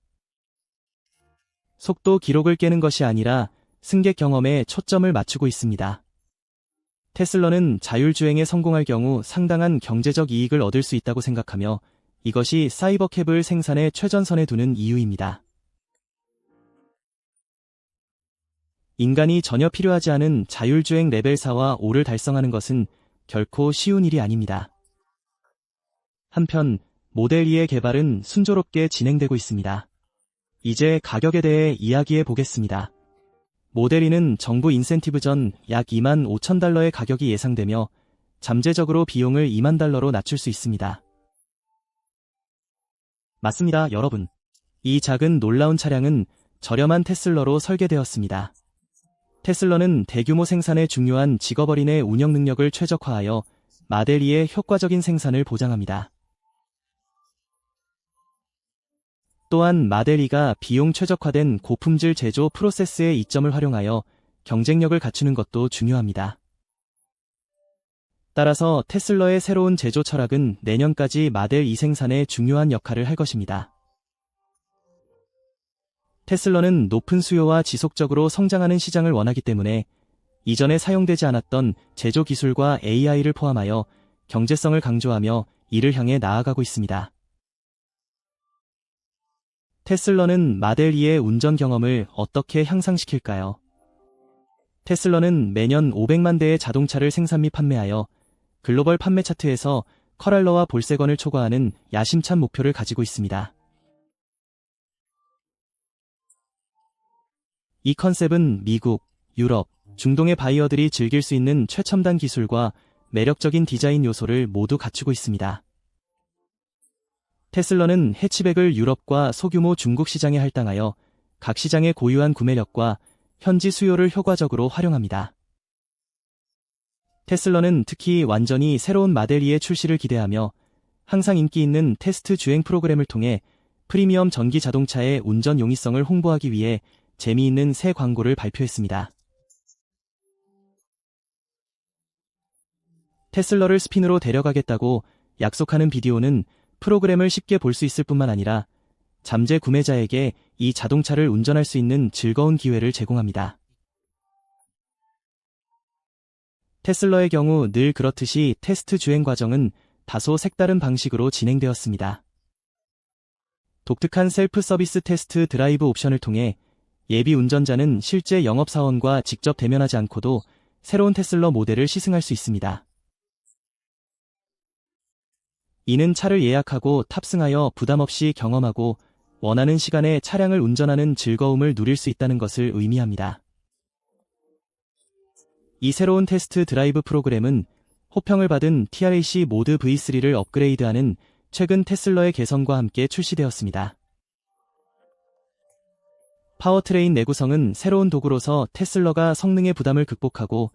속도 기록을 깨는 것이 아니라 승객 경험에 초점을 맞추고 있습니다. 테슬라는 자율주행에 성공할 경우 상당한 경제적 이익을 얻을 수 있다고 생각하며 이것이 사이버캡을 생산의 최전선에 두는 이유입니다. 인간이 전혀 필요하지 않은 자율주행 레벨 4와 5를 달성하는 것은 결코 쉬운 일이 아닙니다. 한편 모델 2의 개발은 순조롭게 진행되고 있습니다. 이제 가격에 대해 이야기해 보겠습니다. 모델 2는 정부 인센티브 전 약 2만 5천 달러의 가격이 예상되며 잠재적으로 비용을 2만 달러로 낮출 수 있습니다. 맞습니다, 여러분. 이 작은 놀라운 차량은 저렴한 테슬라로 설계되었습니다. 테슬라는 대규모 생산에 중요한 직업어린의 운영 능력을 최적화하여 마델 2의 효과적인 생산을 보장합니다. 또한 마델 2가 비용 최적화된 고품질 제조 프로세스의 이점을 활용하여 경쟁력을 갖추는 것도 중요합니다. 따라서 테슬라의 새로운 제조 철학은 내년까지 마델 2 생산에 중요한 역할을 할 것입니다. 테슬라는 높은 수요와 지속적으로 성장하는 시장을 원하기 때문에 이전에 사용되지 않았던 제조 기술과 AI를 포함하여 경제성을 강조하며 이를 향해 나아가고 있습니다. 테슬라는 마델 2의 운전 경험을 어떻게 향상시킬까요? 테슬라는 매년 500만 대의 자동차를 생산 및 판매하여 글로벌 판매 차트에서 커랄러와 볼세건을 초과하는 야심찬 목표를 가지고 있습니다. 이 컨셉은 미국, 유럽, 중동의 바이어들이 즐길 수 있는 최첨단 기술과 매력적인 디자인 요소를 모두 갖추고 있습니다. 테슬라는 해치백을 유럽과 소규모 중국 시장에 할당하여 각 시장의 고유한 구매력과 현지 수요를 효과적으로 활용합니다. 테슬라는 특히 완전히 새로운 마델 2의 출시를 기대하며 항상 인기 있는 테스트 주행 프로그램을 통해 프리미엄 전기 자동차의 운전 용이성을 홍보하기 위해 재미있는 새 광고를 발표했습니다. 테슬라를 스핀으로 데려가겠다고 약속하는 비디오는 프로그램을 쉽게 볼 수 있을 뿐만 아니라 잠재 구매자에게 이 자동차를 운전할 수 있는 즐거운 기회를 제공합니다. 테슬라의 경우 늘 그렇듯이 테스트 주행 과정은 다소 색다른 방식으로 진행되었습니다. 독특한 셀프 서비스 테스트 드라이브 옵션을 통해 예비 운전자는 실제 영업사원과 직접 대면하지 않고도 새로운 테슬라 모델을 시승할 수 있습니다. 이는 차를 예약하고 탑승하여 부담 없이 경험하고 원하는 시간에 차량을 운전하는 즐거움을 누릴 수 있다는 것을 의미합니다. 이 새로운 테스트 드라이브 프로그램은 호평을 받은 TRAC 모드 V3를 업그레이드하는 최근 테슬라의 개선과 함께 출시되었습니다. 파워트레인 내구성은 새로운 도구로서 테슬라가 성능의 부담을 극복하고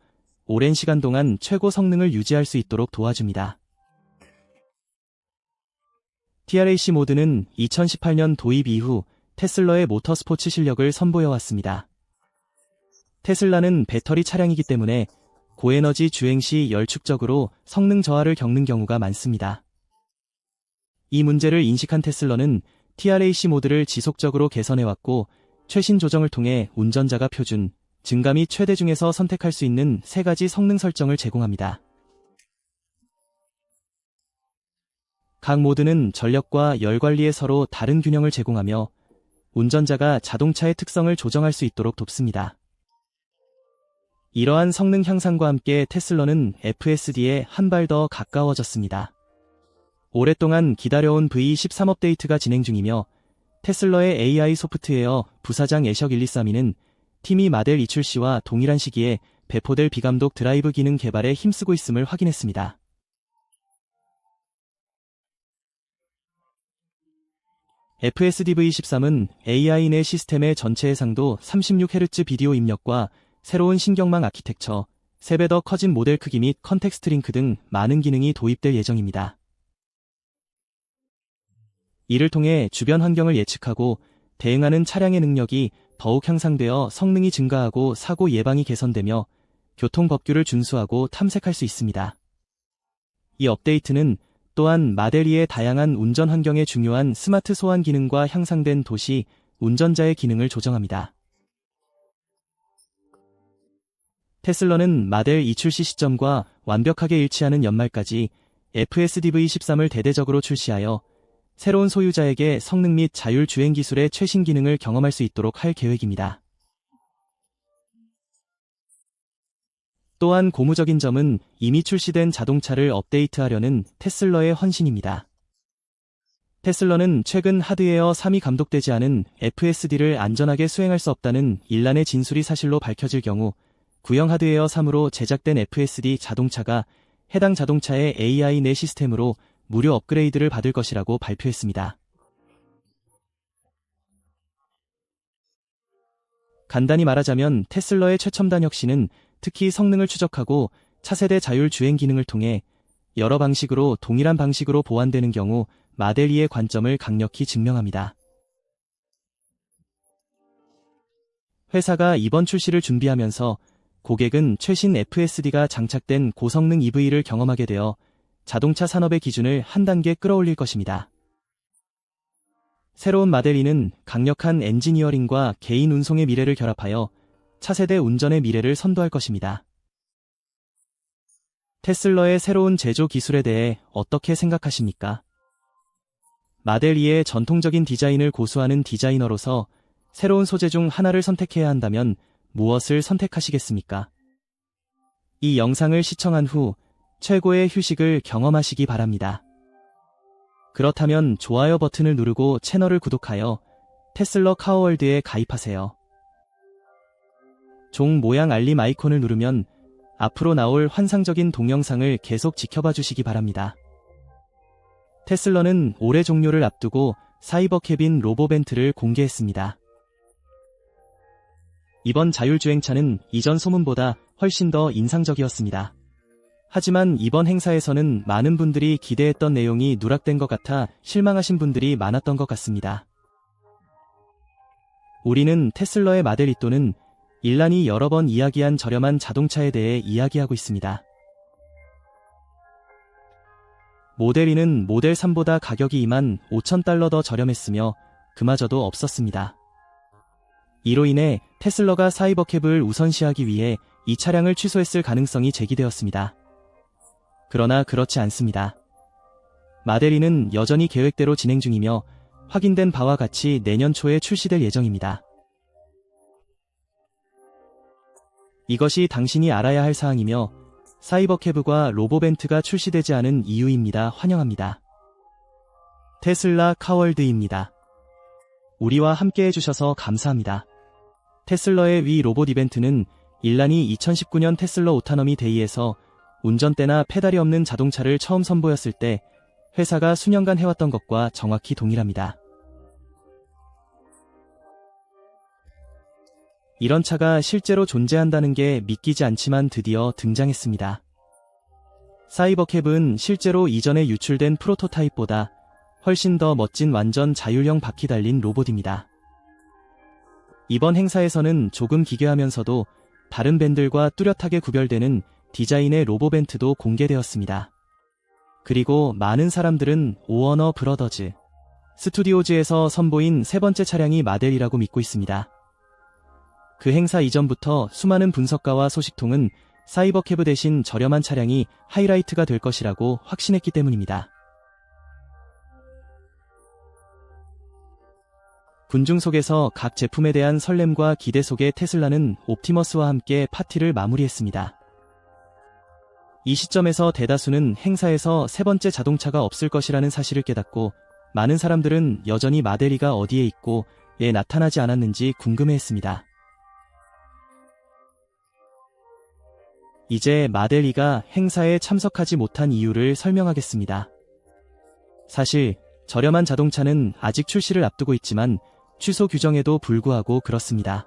오랜 시간 동안 최고 성능을 유지할 수 있도록 도와줍니다. TRAC 모드는 2018년 도입 이후 테슬라의 모터스포츠 실력을 선보여왔습니다. 테슬라는 배터리 차량이기 때문에 고에너지 주행 시 열축적으로 성능 저하를 겪는 경우가 많습니다. 이 문제를 인식한 테슬라는 TRAC 모드를 지속적으로 개선해왔고 최신 조정을 통해 운전자가 표준, 증가 및 최대 중에서 선택할 수 있는 3가지 성능 설정을 제공합니다. 각 모드는 전력과 열 관리에 서로 다른 균형을 제공하며 운전자가 자동차의 특성을 조정할 수 있도록 돕습니다. 이러한 성능 향상과 함께 테슬라는 FSD에 한 발 더 가까워졌습니다. 오랫동안 기다려온 V13 업데이트가 진행 중이며 테슬라의 AI 소프트웨어 부사장 애셔 123이는 팀이 마델 2 출시와 동일한 시기에 배포될 비감독 드라이브 기능 개발에 힘쓰고 있음을 확인했습니다. FSD V13은 AI 내 시스템의 전체 해상도 36Hz 비디오 입력과 새로운 신경망 아키텍처, 3배 더 커진 모델 크기 및 컨텍스트 링크 등 많은 기능이 도입될 예정입니다. 이를 통해 주변 환경을 예측하고 대응하는 차량의 능력이 더욱 향상되어 성능이 증가하고 사고 예방이 개선되며 교통법규를 준수하고 탐색할 수 있습니다. 이 업데이트는 또한 마델 2의 다양한 운전 환경에 중요한 스마트 소환 기능과 향상된 도시, 운전자의 기능을 조정합니다. 테슬라는 마델 2 출시 시점과 완벽하게 일치하는 연말까지 FSD V13을 대대적으로 출시하여 새로운 소유자에게 성능 및 자율 주행 기술의 최신 기능을 경험할 수 있도록 할 계획입니다. 또한 고무적인 점은 이미 출시된 자동차를 업데이트하려는 테슬라의 헌신입니다. 테슬라는 최근 하드웨어 3이 감독되지 않은 FSD를 안전하게 수행할 수 없다는 일란의 진술이 사실로 밝혀질 경우 구형 하드웨어 3으로 제작된 FSD 자동차가 해당 자동차의 AI 내 시스템으로 무료 업그레이드를 받을 것이라고 발표했습니다. 간단히 말하자면 테슬라의 최첨단 혁신은 특히 성능을 추적하고 차세대 자율 주행 기능을 통해 여러 방식으로 동일한 방식으로 보완되는 경우 마델 2의 관점을 강력히 증명합니다. 회사가 이번 출시를 준비하면서 고객은 최신 FSD가 장착된 고성능 EV를 경험하게 되어 자동차 산업의 기준을 한 단계 끌어올릴 것입니다. 새로운 마델 2는 강력한 엔지니어링과 개인 운송의 미래를 결합하여 차세대 운전의 미래를 선도할 것입니다. 테슬라의 새로운 제조 기술에 대해 어떻게 생각하십니까? 마델 2의 전통적인 디자인을 고수하는 디자이너로서 새로운 소재 중 하나를 선택해야 한다면 무엇을 선택하시겠습니까? 이 영상을 시청한 후 최고의 휴식을 경험하시기 바랍니다. 그렇다면 좋아요 버튼을 누르고 채널을 구독하여 테슬라 카어월드에 가입하세요. 종 모양 알림 아이콘을 누르면 앞으로 나올 환상적인 동영상을 계속 지켜봐 주시기 바랍니다. 테슬라는 올해 종료를 앞두고 사이버 캐빈 로보벤트를 공개했습니다. 이번 자율주행차는 이전 소문보다 훨씬 더 인상적이었습니다. 하지만 이번 행사에서는 많은 분들이 기대했던 내용이 누락된 것 같아 실망하신 분들이 많았던 것 같습니다. 우리는 테슬라의 마델 2 또는 일란이 여러 번 이야기한 저렴한 자동차에 대해 이야기하고 있습니다. 모델 2는 모델 3보다 가격이 25,000달러 더 저렴했으며 그마저도 없었습니다. 이로 인해 테슬라가 사이버캡을 우선시하기 위해 이 차량을 취소했을 가능성이 제기되었습니다. 그러나 그렇지 않습니다. 마델 2는 여전히 계획대로 진행 중이며 확인된 바와 같이 내년 초에 출시될 예정입니다. 이것이 당신이 알아야 할 사항이며 사이버캐브과 로보벤트가 출시되지 않은 이유입니다. 환영합니다. 테슬라 카월드입니다. 우리와 함께 해주셔서 감사합니다. 테슬라의 위 로봇 이벤트는 일란이 2019년 테슬라 오타너미 데이에서 운전대나 페달이 없는 자동차를 처음 선보였을 때 회사가 수년간 해왔던 것과 정확히 동일합니다. 이런 차가 실제로 존재한다는 게 믿기지 않지만 드디어 등장했습니다. 사이버캡은 실제로 이전에 유출된 프로토타입보다 훨씬 더 멋진 완전 자율형 바퀴 달린 로봇입니다. 이번 행사에서는 조금 기괴하면서도 다른 밴들과 뚜렷하게 구별되는 디자인의 로보벤트도 공개되었습니다. 그리고 많은 사람들은 오어너 브러더즈 스튜디오즈에서 선보인 세 번째 차량이 마델이라고 믿고 있습니다. 그 행사 이전부터 수많은 분석가와 소식통은 사이버캐브 대신 저렴한 차량이 하이라이트가 될 것이라고 확신했기 때문입니다. 군중 속에서 각 제품에 대한 설렘과 기대 속에 테슬라는 옵티머스와 함께 파티를 마무리했습니다. 이 시점에서 대다수는 행사에서 세 번째 자동차가 없을 것이라는 사실을 깨닫고 많은 사람들은 여전히 마델이가 어디에 있고 왜 나타나지 않았는지 궁금해했습니다. 이제 마델이가 행사에 참석하지 못한 이유를 설명하겠습니다. 사실 저렴한 자동차는 아직 출시를 앞두고 있지만 취소 규정에도 불구하고 그렇습니다.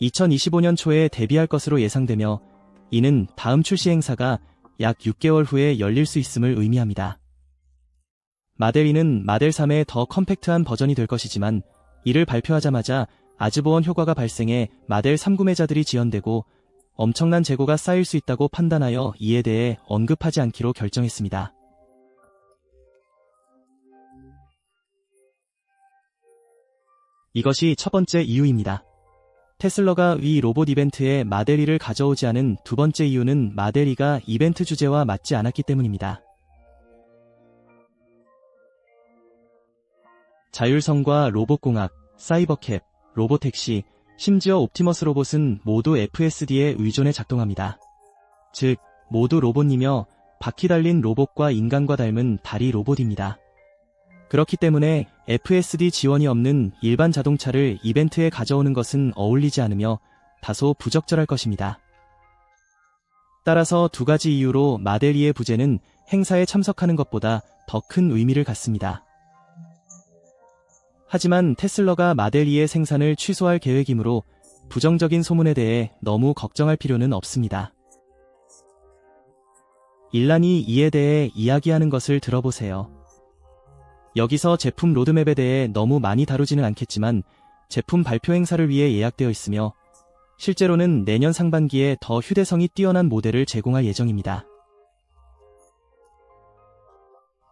2025년 초에 데뷔할 것으로 예상되며 이는 다음 출시 행사가 약 6개월 후에 열릴 수 있음을 의미합니다. 마델2는 마델 3의 더 컴팩트한 버전이 될 것이지만 이를 발표하자마자 아즈보언 효과가 발생해 마델 3 구매자들이 지연되고 엄청난 재고가 쌓일 수 있다고 판단하여 이에 대해 언급하지 않기로 결정했습니다. 이것이 첫 번째 이유입니다. 테슬라가 위 로봇 이벤트에 마델2를 가져오지 않은 두 번째 이유는 마델2가 이벤트 주제와 맞지 않았기 때문입니다. 자율성과 로봇공학, 사이버캡, 로보택시, 심지어 옵티머스 로봇은 모두 FSD에 의존해 작동합니다. 즉, 모두 로봇이며 바퀴 달린 로봇과 인간과 닮은 다리 로봇입니다. 그렇기 때문에 FSD 지원이 없는 일반 자동차를 이벤트에 가져오는 것은 어울리지 않으며 다소 부적절할 것입니다. 따라서 두 가지 이유로 마델2의 부재는 행사에 참석하는 것보다 더 큰 의미를 갖습니다. 하지만 테슬라가 마델2의 생산을 취소할 계획이므로 부정적인 소문에 대해 너무 걱정할 필요는 없습니다. 일란이 이에 대해 이야기하는 것을 들어보세요. 여기서 제품 로드맵에 대해 너무 많이 다루지는 않겠지만 제품 발표 행사를 위해 예약되어 있으며 실제로는 내년 상반기에 더 휴대성이 뛰어난 모델을 제공할 예정입니다.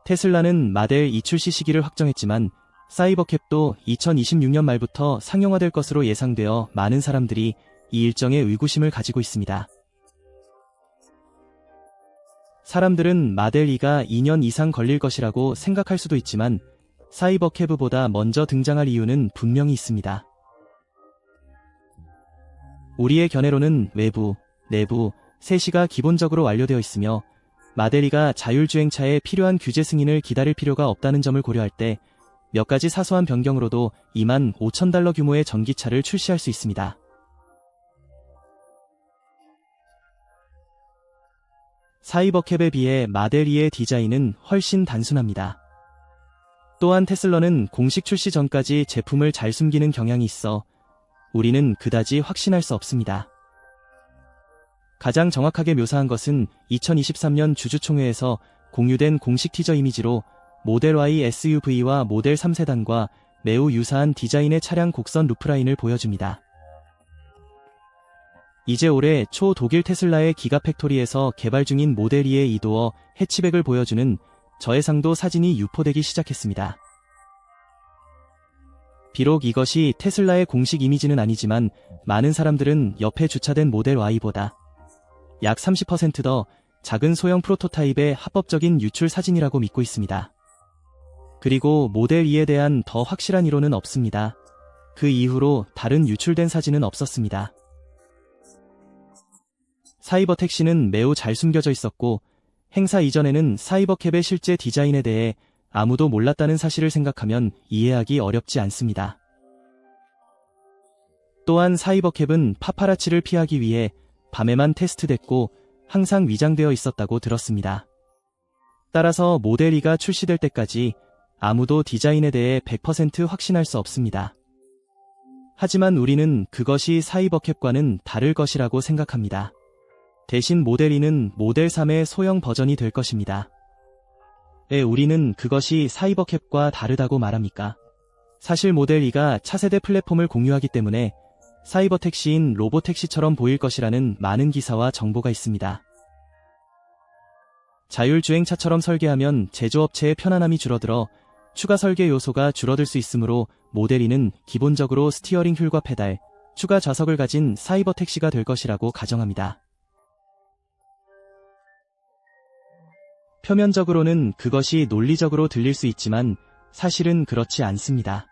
테슬라는 마델 2 출시 시기를 확정했지만 사이버캡도 2026년 말부터 상용화될 것으로 예상되어 많은 사람들이 이 일정에 의구심을 가지고 있습니다. 사람들은 마델2가 2년 이상 걸릴 것이라고 생각할 수도 있지만 사이버캐브보다 먼저 등장할 이유는 분명히 있습니다. 우리의 견해로는 외부, 내부, 셋이가 기본적으로 완료되어 있으며 마델2가 자율주행차에 필요한 규제 승인을 기다릴 필요가 없다는 점을 고려할 때 몇 가지 사소한 변경으로도 25,000달러 규모의 전기차를 출시할 수 있습니다. 사이버캡에 비해 마델2의 디자인은 훨씬 단순합니다. 또한 테슬라는 공식 출시 전까지 제품을 잘 숨기는 경향이 있어 우리는 그다지 확신할 수 없습니다. 가장 정확하게 묘사한 것은 2023년 주주총회에서 공유된 공식 티저 이미지로 모델 Y SUV와 모델 3 세단과 매우 유사한 디자인의 차량 곡선 루프라인을 보여줍니다. 이제 올해 초 독일 테슬라의 기가팩토리에서 개발 중인 모델 2의 이도어 해치백을 보여주는 저해상도 사진이 유포되기 시작했습니다. 비록 이것이 테슬라의 공식 이미지는 아니지만 많은 사람들은 옆에 주차된 모델 Y보다 약 30% 더 작은 소형 프로토타입의 합법적인 유출 사진이라고 믿고 있습니다. 그리고 모델 2에 대한 더 확실한 이론은 없습니다. 그 이후로 다른 유출된 사진은 없었습니다. 사이버택시는 매우 잘 숨겨져 있었고 행사 이전에는 사이버캡의 실제 디자인에 대해 아무도 몰랐다는 사실을 생각하면 이해하기 어렵지 않습니다. 또한 사이버캡은 파파라치를 피하기 위해 밤에만 테스트됐고 항상 위장되어 있었다고 들었습니다. 따라서 모델 2가 출시될 때까지 아무도 디자인에 대해 100% 확신할 수 없습니다. 하지만 우리는 그것이 사이버캡과는 다를 것이라고 생각합니다. 대신 모델 2는 모델 3의 소형 버전이 될 것입니다. 왜 우리는 그것이 사이버캡과 다르다고 말합니까? 사실 모델 2가 차세대 플랫폼을 공유하기 때문에 사이버 택시인 로보택시처럼 보일 것이라는 많은 기사와 정보가 있습니다. 자율주행차처럼 설계하면 제조업체의 편안함이 줄어들어 추가 설계 요소가 줄어들 수 있으므로 모델 E는 기본적으로 스티어링 휠과 페달, 추가 좌석을 가진 사이버 택시가 될 것이라고 가정합니다. 표면적으로는 그것이 논리적으로 들릴 수 있지만 사실은 그렇지 않습니다.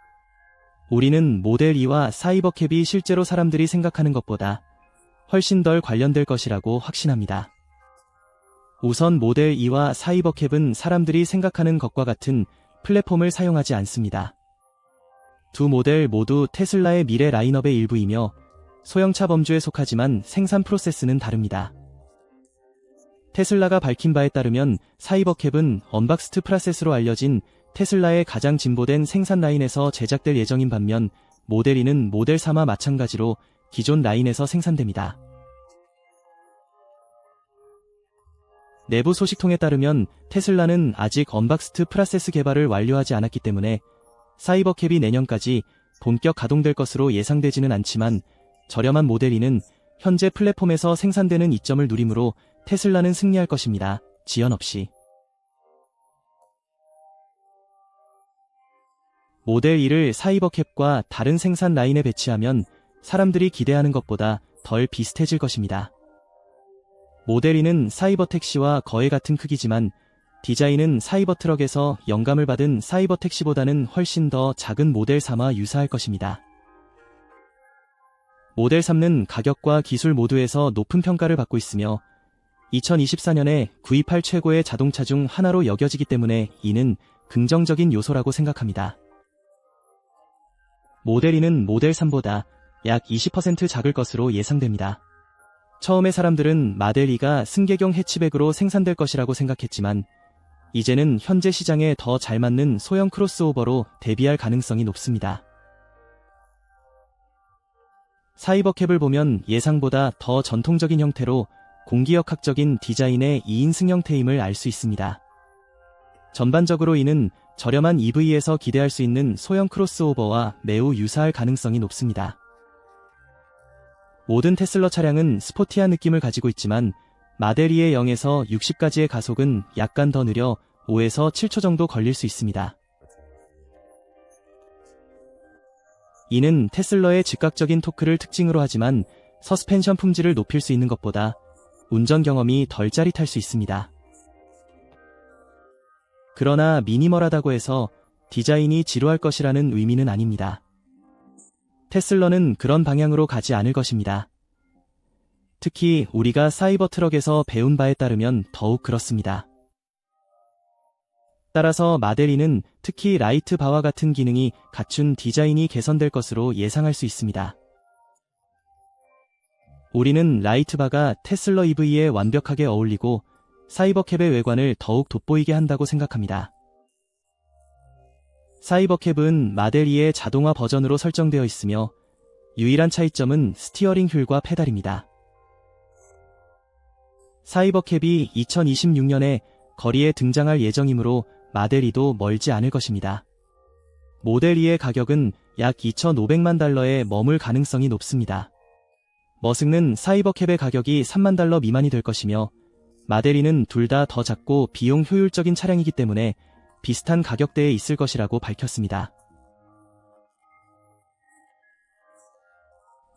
우리는 모델 E와 사이버캡이 실제로 사람들이 생각하는 것보다 훨씬 덜 관련될 것이라고 확신합니다. 우선 모델 E와 사이버캡은 사람들이 생각하는 것과 같은 플랫폼을 사용하지 않습니다. 두 모델 모두 테슬라의 미래 라인업의 일부이며 소형차 범주에 속하지만 생산 프로세스는 다릅니다. 테슬라가 밝힌 바에 따르면 사이버캡은 언박스트 프로세스로 알려진 테슬라의 가장 진보된 생산 라인에서 제작될 예정인 반면 모델 E는 모델 3와 마찬가지로 기존 라인에서 생산됩니다. 내부 소식통에 따르면 테슬라는 아직 언박스트 프로세스 개발을 완료하지 않았기 때문에 사이버캡이 내년까지 본격 가동될 것으로 예상되지는 않지만 저렴한 모델 E는 현재 플랫폼에서 생산되는 이점을 누리므로 테슬라는 승리할 것입니다. 지연 없이. 모델 E를 사이버캡과 다른 생산 라인에 배치하면 사람들이 기대하는 것보다 덜 비슷해질 것입니다. 모델 E는 사이버 택시와 거의 같은 크기지만 디자인은 사이버 트럭에서 영감을 받은 사이버 택시보다는 훨씬 더 작은 모델 3와 유사할 것입니다. 모델 3는 가격과 기술 모두에서 높은 평가를 받고 있으며 2024년에 구입할 최고의 자동차 중 하나로 여겨지기 때문에 이는 긍정적인 요소라고 생각합니다. 모델 E는 모델 3보다 약 20% 작을 것으로 예상됩니다. 처음에 사람들은 모델 E가 승객용 해치백으로 생산될 것이라고 생각했지만 이제는 현재 시장에 더 잘 맞는 소형 크로스오버로 대비할 가능성이 높습니다. 사이버캡을 보면 예상보다 더 전통적인 형태로 공기역학적인 디자인의 2인승 형태임을 알 수 있습니다. 전반적으로 이는 저렴한 EV에서 기대할 수 있는 소형 크로스오버와 매우 유사할 가능성이 높습니다. 모든 테슬라 차량은 스포티한 느낌을 가지고 있지만 모델 E의 0에서 60까지의 가속은 약간 더 느려 5에서 7초 정도 걸릴 수 있습니다. 이는 테슬라의 즉각적인 토크를 특징으로 하지만 서스펜션 품질을 높일 수 있는 것보다 운전 경험이 덜 짜릿할 수 있습니다. 그러나 미니멀하다고 해서 디자인이 지루할 것이라는 의미는 아닙니다. 테슬라는 그런 방향으로 가지 않을 것입니다. 특히 우리가 사이버 트럭에서 배운 바에 따르면 더욱 그렇습니다. 따라서 모델 E는 특히 라이트 바와 같은 기능이 갖춘 디자인이 개선될 것으로 예상할 수 있습니다. 우리는 라이트 바가 테슬라 EV에 완벽하게 어울리고 사이버캡의 외관을 더욱 돋보이게 한다고 생각합니다. 사이버캡은 모델 E의 자동화 버전으로 설정되어 있으며 유일한 차이점은 스티어링 휠과 페달입니다. 사이버캡이 2026년에 거리에 등장할 예정이므로 모델 E도 멀지 않을 것입니다. 모델 E의 가격은 약 2,500만 달러에 머물 가능성이 높습니다. 머승는 사이버캡의 가격이 3만 달러 미만이 될 것이며 모델 E는 둘 다 더 작고 비용 효율적인 차량이기 때문에 비슷한 가격대에 있을 것이라고 밝혔습니다.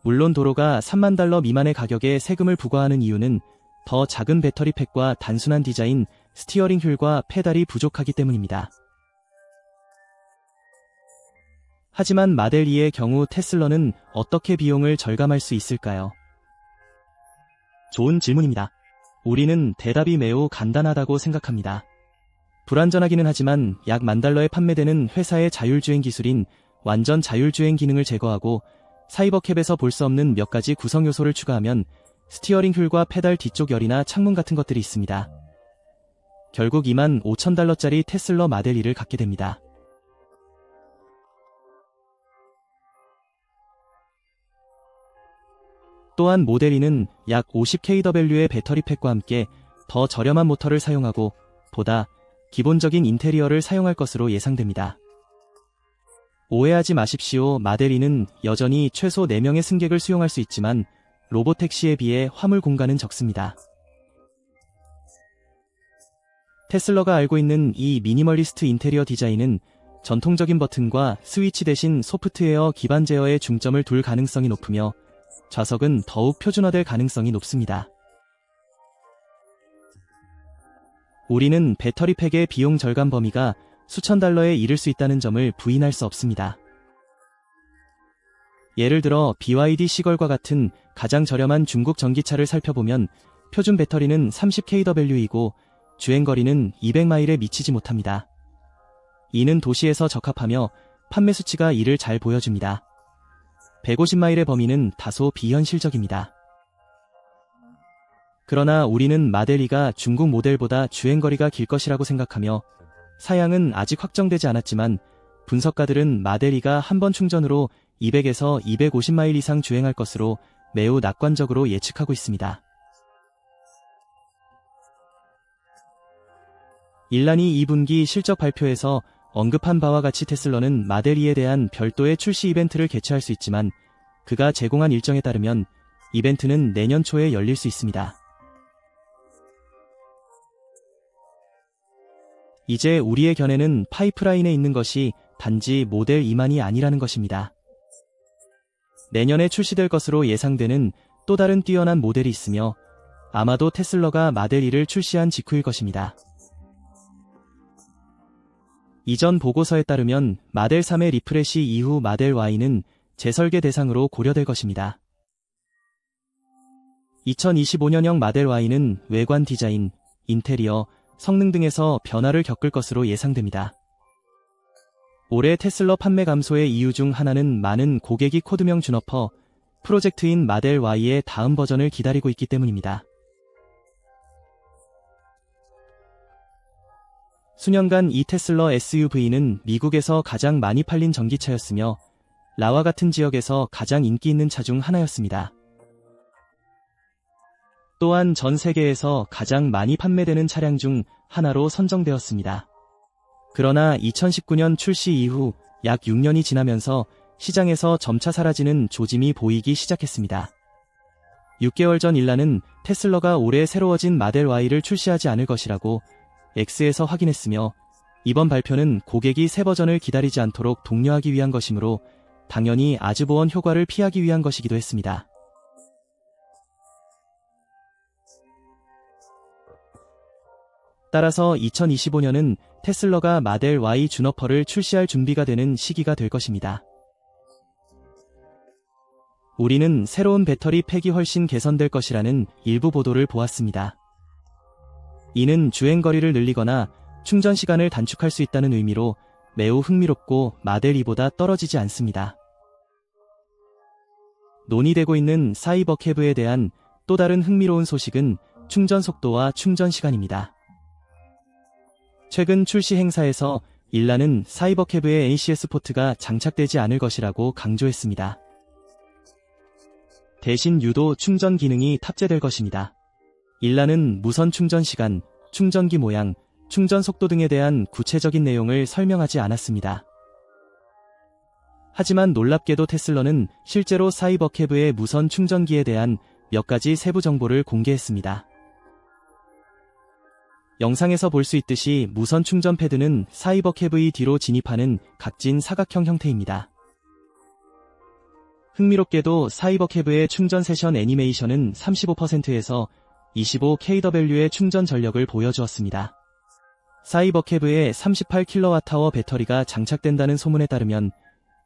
물론 도로가 3만 달러 미만의 가격에 세금을 부과하는 이유는 더 작은 배터리 팩과 단순한 디자인, 스티어링 휠과 페달이 부족하기 때문입니다. 하지만 모델 E의 경우 테슬라는 어떻게 비용을 절감할 수 있을까요? 좋은 질문입니다. 우리는 대답이 매우 간단하다고 생각합니다. 불완전하기는 하지만 약 10,000달러에 판매되는 회사의 자율주행 기술인 완전 자율주행 기능을 제거하고 사이버캡에서 볼 수 없는 몇 가지 구성 요소를 추가하면 스티어링 휠과 페달 뒤쪽 열이나 창문 같은 것들이 있습니다. 결국 25,000달러짜리 테슬라 모델 E를 갖게 됩니다. 또한 모델 E는 약 50kW의 배터리 팩과 함께 더 저렴한 모터를 사용하고 보다 기본적인 인테리어를 사용할 것으로 예상됩니다. 오해하지 마십시오. 마델2는 여전히 최소 4명의 승객을 수용할 수 있지만 로보택시에 비해 화물 공간은 적습니다. 테슬라가 알고 있는 이 미니멀리스트 인테리어 디자인은 전통적인 버튼과 스위치 대신 소프트웨어 기반 제어에 중점을 둘 가능성이 높으며 좌석은 더욱 표준화될 가능성이 높습니다. 우리는 배터리 팩의 비용 절감 범위가 수천 달러에 이를 수 있다는 점을 부인할 수 없습니다. 예를 들어 BYD 시걸과 같은 가장 저렴한 중국 전기차를 살펴보면 표준 배터리는 30kW이고 주행거리는 200마일에 미치지 못합니다. 이는 도시에서 적합하며 판매 수치가 이를 잘 보여줍니다. 150마일의 범위는 다소 비현실적입니다. 그러나 우리는 마델2가 중국 모델보다 주행거리가 길 것이라고 생각하며 사양은 아직 확정되지 않았지만 분석가들은 마델2가 한 번 충전으로 200에서 250마일 이상 주행할 것으로 매우 낙관적으로 예측하고 있습니다. 일란이 2분기 실적 발표에서 언급한 바와 같이 테슬라는 마델2에 대한 별도의 출시 이벤트를 개최할 수 있지만 그가 제공한 일정에 따르면 이벤트는 내년 초에 열릴 수 있습니다. 이제 우리의 견해는 파이프라인에 있는 것이 단지 모델 2만이 아니라는 것입니다. 내년에 출시될 것으로 예상되는 또 다른 뛰어난 모델이 있으며 아마도 테슬라가 마델 2를 출시한 직후일 것입니다. 이전 보고서에 따르면 마델 3의 리프레시 이후 마델 Y는 재설계 대상으로 고려될 것입니다. 2025년형 마델 Y는 외관 디자인, 인테리어, 성능 등에서 변화를 겪을 것으로 예상됩니다. 올해 테슬라 판매 감소의 이유 중 하나는 많은 고객이 코드명 주너퍼 프로젝트인 마델 Y의 다음 버전을 기다리고 있기 때문입니다. 수년간 이 테슬라 SUV는 미국에서 가장 많이 팔린 전기차였으며 라와 같은 지역에서 가장 인기 있는 차 중 하나였습니다. 또한 전 세계에서 가장 많이 판매되는 차량 중 하나로 선정되었습니다. 그러나 2019년 출시 이후 약 6년이 지나면서 시장에서 점차 사라지는 조짐이 보이기 시작했습니다. 6개월 전 일라는 테슬라가 올해 새로워진 마델 Y를 출시하지 않을 것이라고 X에서 확인했으며 이번 발표는 고객이 새 버전을 기다리지 않도록 독려하기 위한 것이므로 당연히 아즈보언 효과를 피하기 위한 것이기도 했습니다. 따라서 2025년은 테슬라가 마델 Y 주너퍼를 출시할 준비가 되는 시기가 될 것입니다. 우리는 새로운 배터리 팩이 훨씬 개선될 것이라는 일부 보도를 보았습니다. 이는 주행거리를 늘리거나 충전 시간을 단축할 수 있다는 의미로 매우 흥미롭고 마델 2보다 떨어지지 않습니다. 논의되고 있는 사이버캐브에 대한 또 다른 흥미로운 소식은 충전 속도와 충전 시간입니다. 최근 출시 행사에서 일라는 사이버캐브의 ACS 포트가 장착되지 않을 것이라고 강조했습니다. 대신 유도 충전 기능이 탑재될 것입니다. 일라는 무선 충전 시간, 충전기 모양, 충전 속도 등에 대한 구체적인 내용을 설명하지 않았습니다. 하지만 놀랍게도 테슬라는 실제로 사이버캐브의 무선 충전기에 대한 몇 가지 세부 정보를 공개했습니다. 영상에서 볼 수 있듯이 무선 충전 패드는 사이버캐브의 뒤로 진입하는 각진 사각형 형태입니다. 흥미롭게도 사이버캐브의 충전 세션 애니메이션은 35%에서 25kW의 충전 전력을 보여주었습니다. 사이버캐브에 38kWh 배터리가 장착된다는 소문에 따르면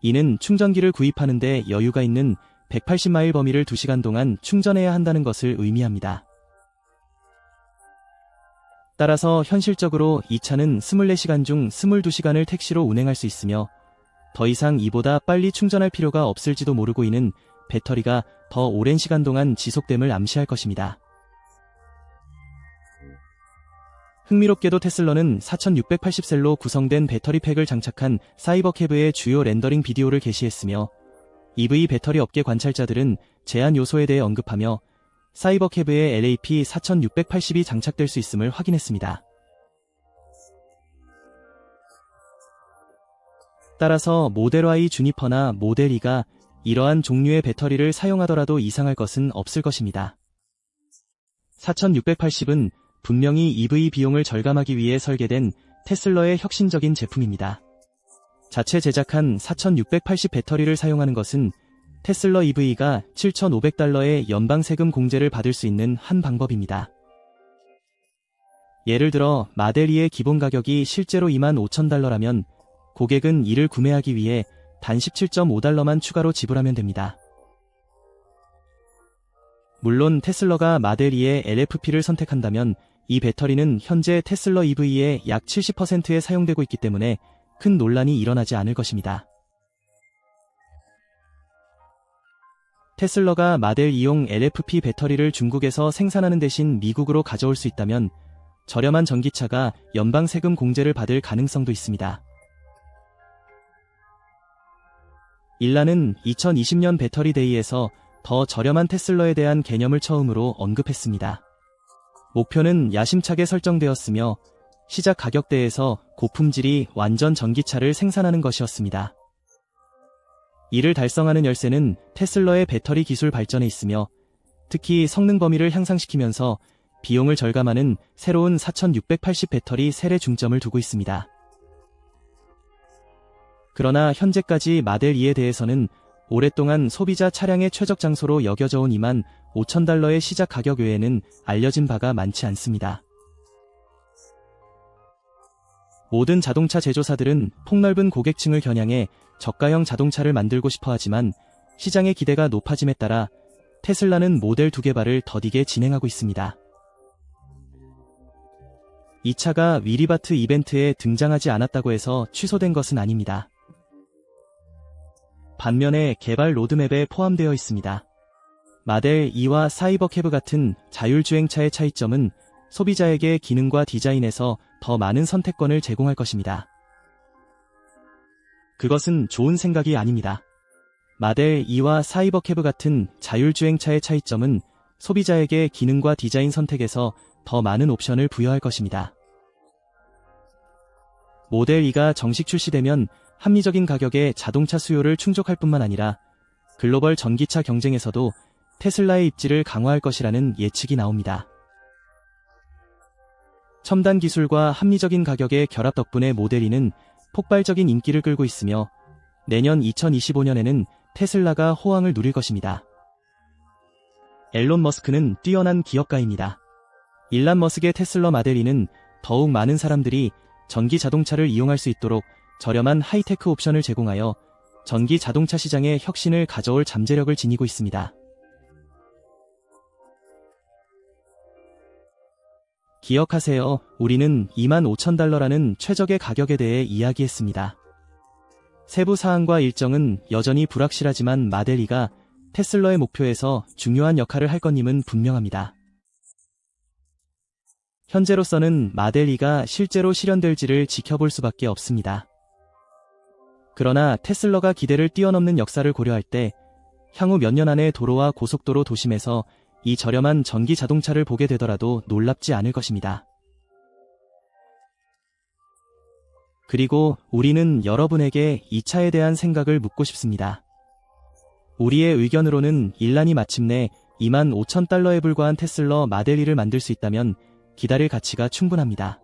이는 충전기를 구입하는 데 여유가 있는 180마일 범위를 2시간 동안 충전해야 한다는 것을 의미합니다. 따라서 현실적으로 이 차는 24시간 중 22시간을 택시로 운행할 수 있으며 더 이상 이보다 빨리 충전할 필요가 없을지도 모르고 이는 배터리가 더 오랜 시간 동안 지속됨을 암시할 것입니다. 흥미롭게도 테슬라는 4680셀로 구성된 배터리 팩을 장착한 사이버캐브의 주요 렌더링 비디오를 게시했으며 EV 배터리 업계 관찰자들은 제한 요소에 대해 언급하며 사이버캐브의 LAP 4680이 장착될 수 있음을 확인했습니다. 따라서 모델 Y 주니퍼나 모델 E가 이러한 종류의 배터리를 사용하더라도 이상할 것은 없을 것입니다. 4680은 분명히 EV 비용을 절감하기 위해 설계된 테슬라의 혁신적인 제품입니다. 자체 제작한 4680 배터리를 사용하는 것은 테슬라 EV가 $7,500의 연방 세금 공제를 받을 수 있는 한 방법입니다. 예를 들어 모델 E의 기본 가격이 실제로 $25,000라면 고객은 이를 구매하기 위해 단 $17.5만 추가로 지불하면 됩니다. 물론 테슬라가 모델 E의 LFP를 선택한다면 이 배터리는 현재 테슬라 EV의 약 70%에 사용되고 있기 때문에 큰 논란이 일어나지 않을 것입니다. 테슬라가 모델 E용 LFP 배터리를 중국에서 생산하는 대신 미국으로 가져올 수 있다면 저렴한 전기차가 연방 세금 공제를 받을 가능성도 있습니다. 일라는 2020년 배터리 데이에서 더 저렴한 테슬라에 대한 개념을 처음으로 언급했습니다. 목표는 야심차게 설정되었으며 시작 가격대에서 고품질이 완전 전기차를 생산하는 것이었습니다. 이를 달성하는 열쇠는 테슬라의 배터리 기술 발전에 있으며 특히 성능 범위를 향상시키면서 비용을 절감하는 새로운 4680 배터리 셀에 중점을 두고 있습니다. 그러나 현재까지 모델 E에 대해서는 오랫동안 소비자 차량의 최적 장소로 여겨져 온 $25,000의 시작 가격 외에는 알려진 바가 많지 않습니다. 모든 자동차 제조사들은 폭넓은 고객층을 겨냥해 저가형 자동차를 만들고 싶어 하지만 시장의 기대가 높아짐에 따라 테슬라는 모델 2 개발을 더디게 진행하고 있습니다. 이 차가 위리바트 이벤트에 등장하지 않았다고 해서 취소된 것은 아닙니다. 반면에 개발 로드맵에 포함되어 있습니다. 모델 E와 사이버캐브 같은 자율주행차의 차이점은 소비자에게 기능과 디자인에서 더 많은 선택권을 제공할 것입니다. 그것은 좋은 생각이 아닙니다. 모델 E와 사이버캐브 같은 자율주행차의 차이점은 소비자에게 기능과 디자인 선택에서 더 많은 옵션을 부여할 것입니다. 모델 E가 정식 출시되면 합리적인 가격의 자동차 수요를 충족할 뿐만 아니라 글로벌 전기차 경쟁에서도 테슬라의 입지를 강화할 것이라는 예측이 나옵니다. 첨단 기술과 합리적인 가격의 결합 덕분에 모델 E는 폭발적인 인기를 끌고 있으며 내년 2025년에는 테슬라가 호황을 누릴 것입니다. 앨런 머스크는 뛰어난 기업가입니다. 일란 머스크의 테슬라 모델 E는 더욱 많은 사람들이 전기 자동차를 이용할 수 있도록 저렴한 하이테크 옵션을 제공하여 전기 자동차 시장에 혁신을 가져올 잠재력을 지니고 있습니다. 기억하세요. 우리는 $25,000라는 최적의 가격에 대해 이야기했습니다. 세부 사항과 일정은 여전히 불확실하지만 모델 E가 테슬라의 목표에서 중요한 역할을 할 것임은 분명합니다. 현재로서는 모델 E가 실제로 실현될지를 지켜볼 수밖에 없습니다. 그러나 테슬라가 기대를 뛰어넘는 역사를 고려할 때 향후 몇 년 안에 도로와 고속도로 도심에서 이 저렴한 전기 자동차를 보게 되더라도 놀랍지 않을 것입니다. 그리고 우리는 여러분에게 이 차에 대한 생각을 묻고 싶습니다. 우리의 의견으로는 일란이 마침내 $25,000에 불과한 테슬라 모델 E를 만들 수 있다면 기다릴 가치가 충분합니다.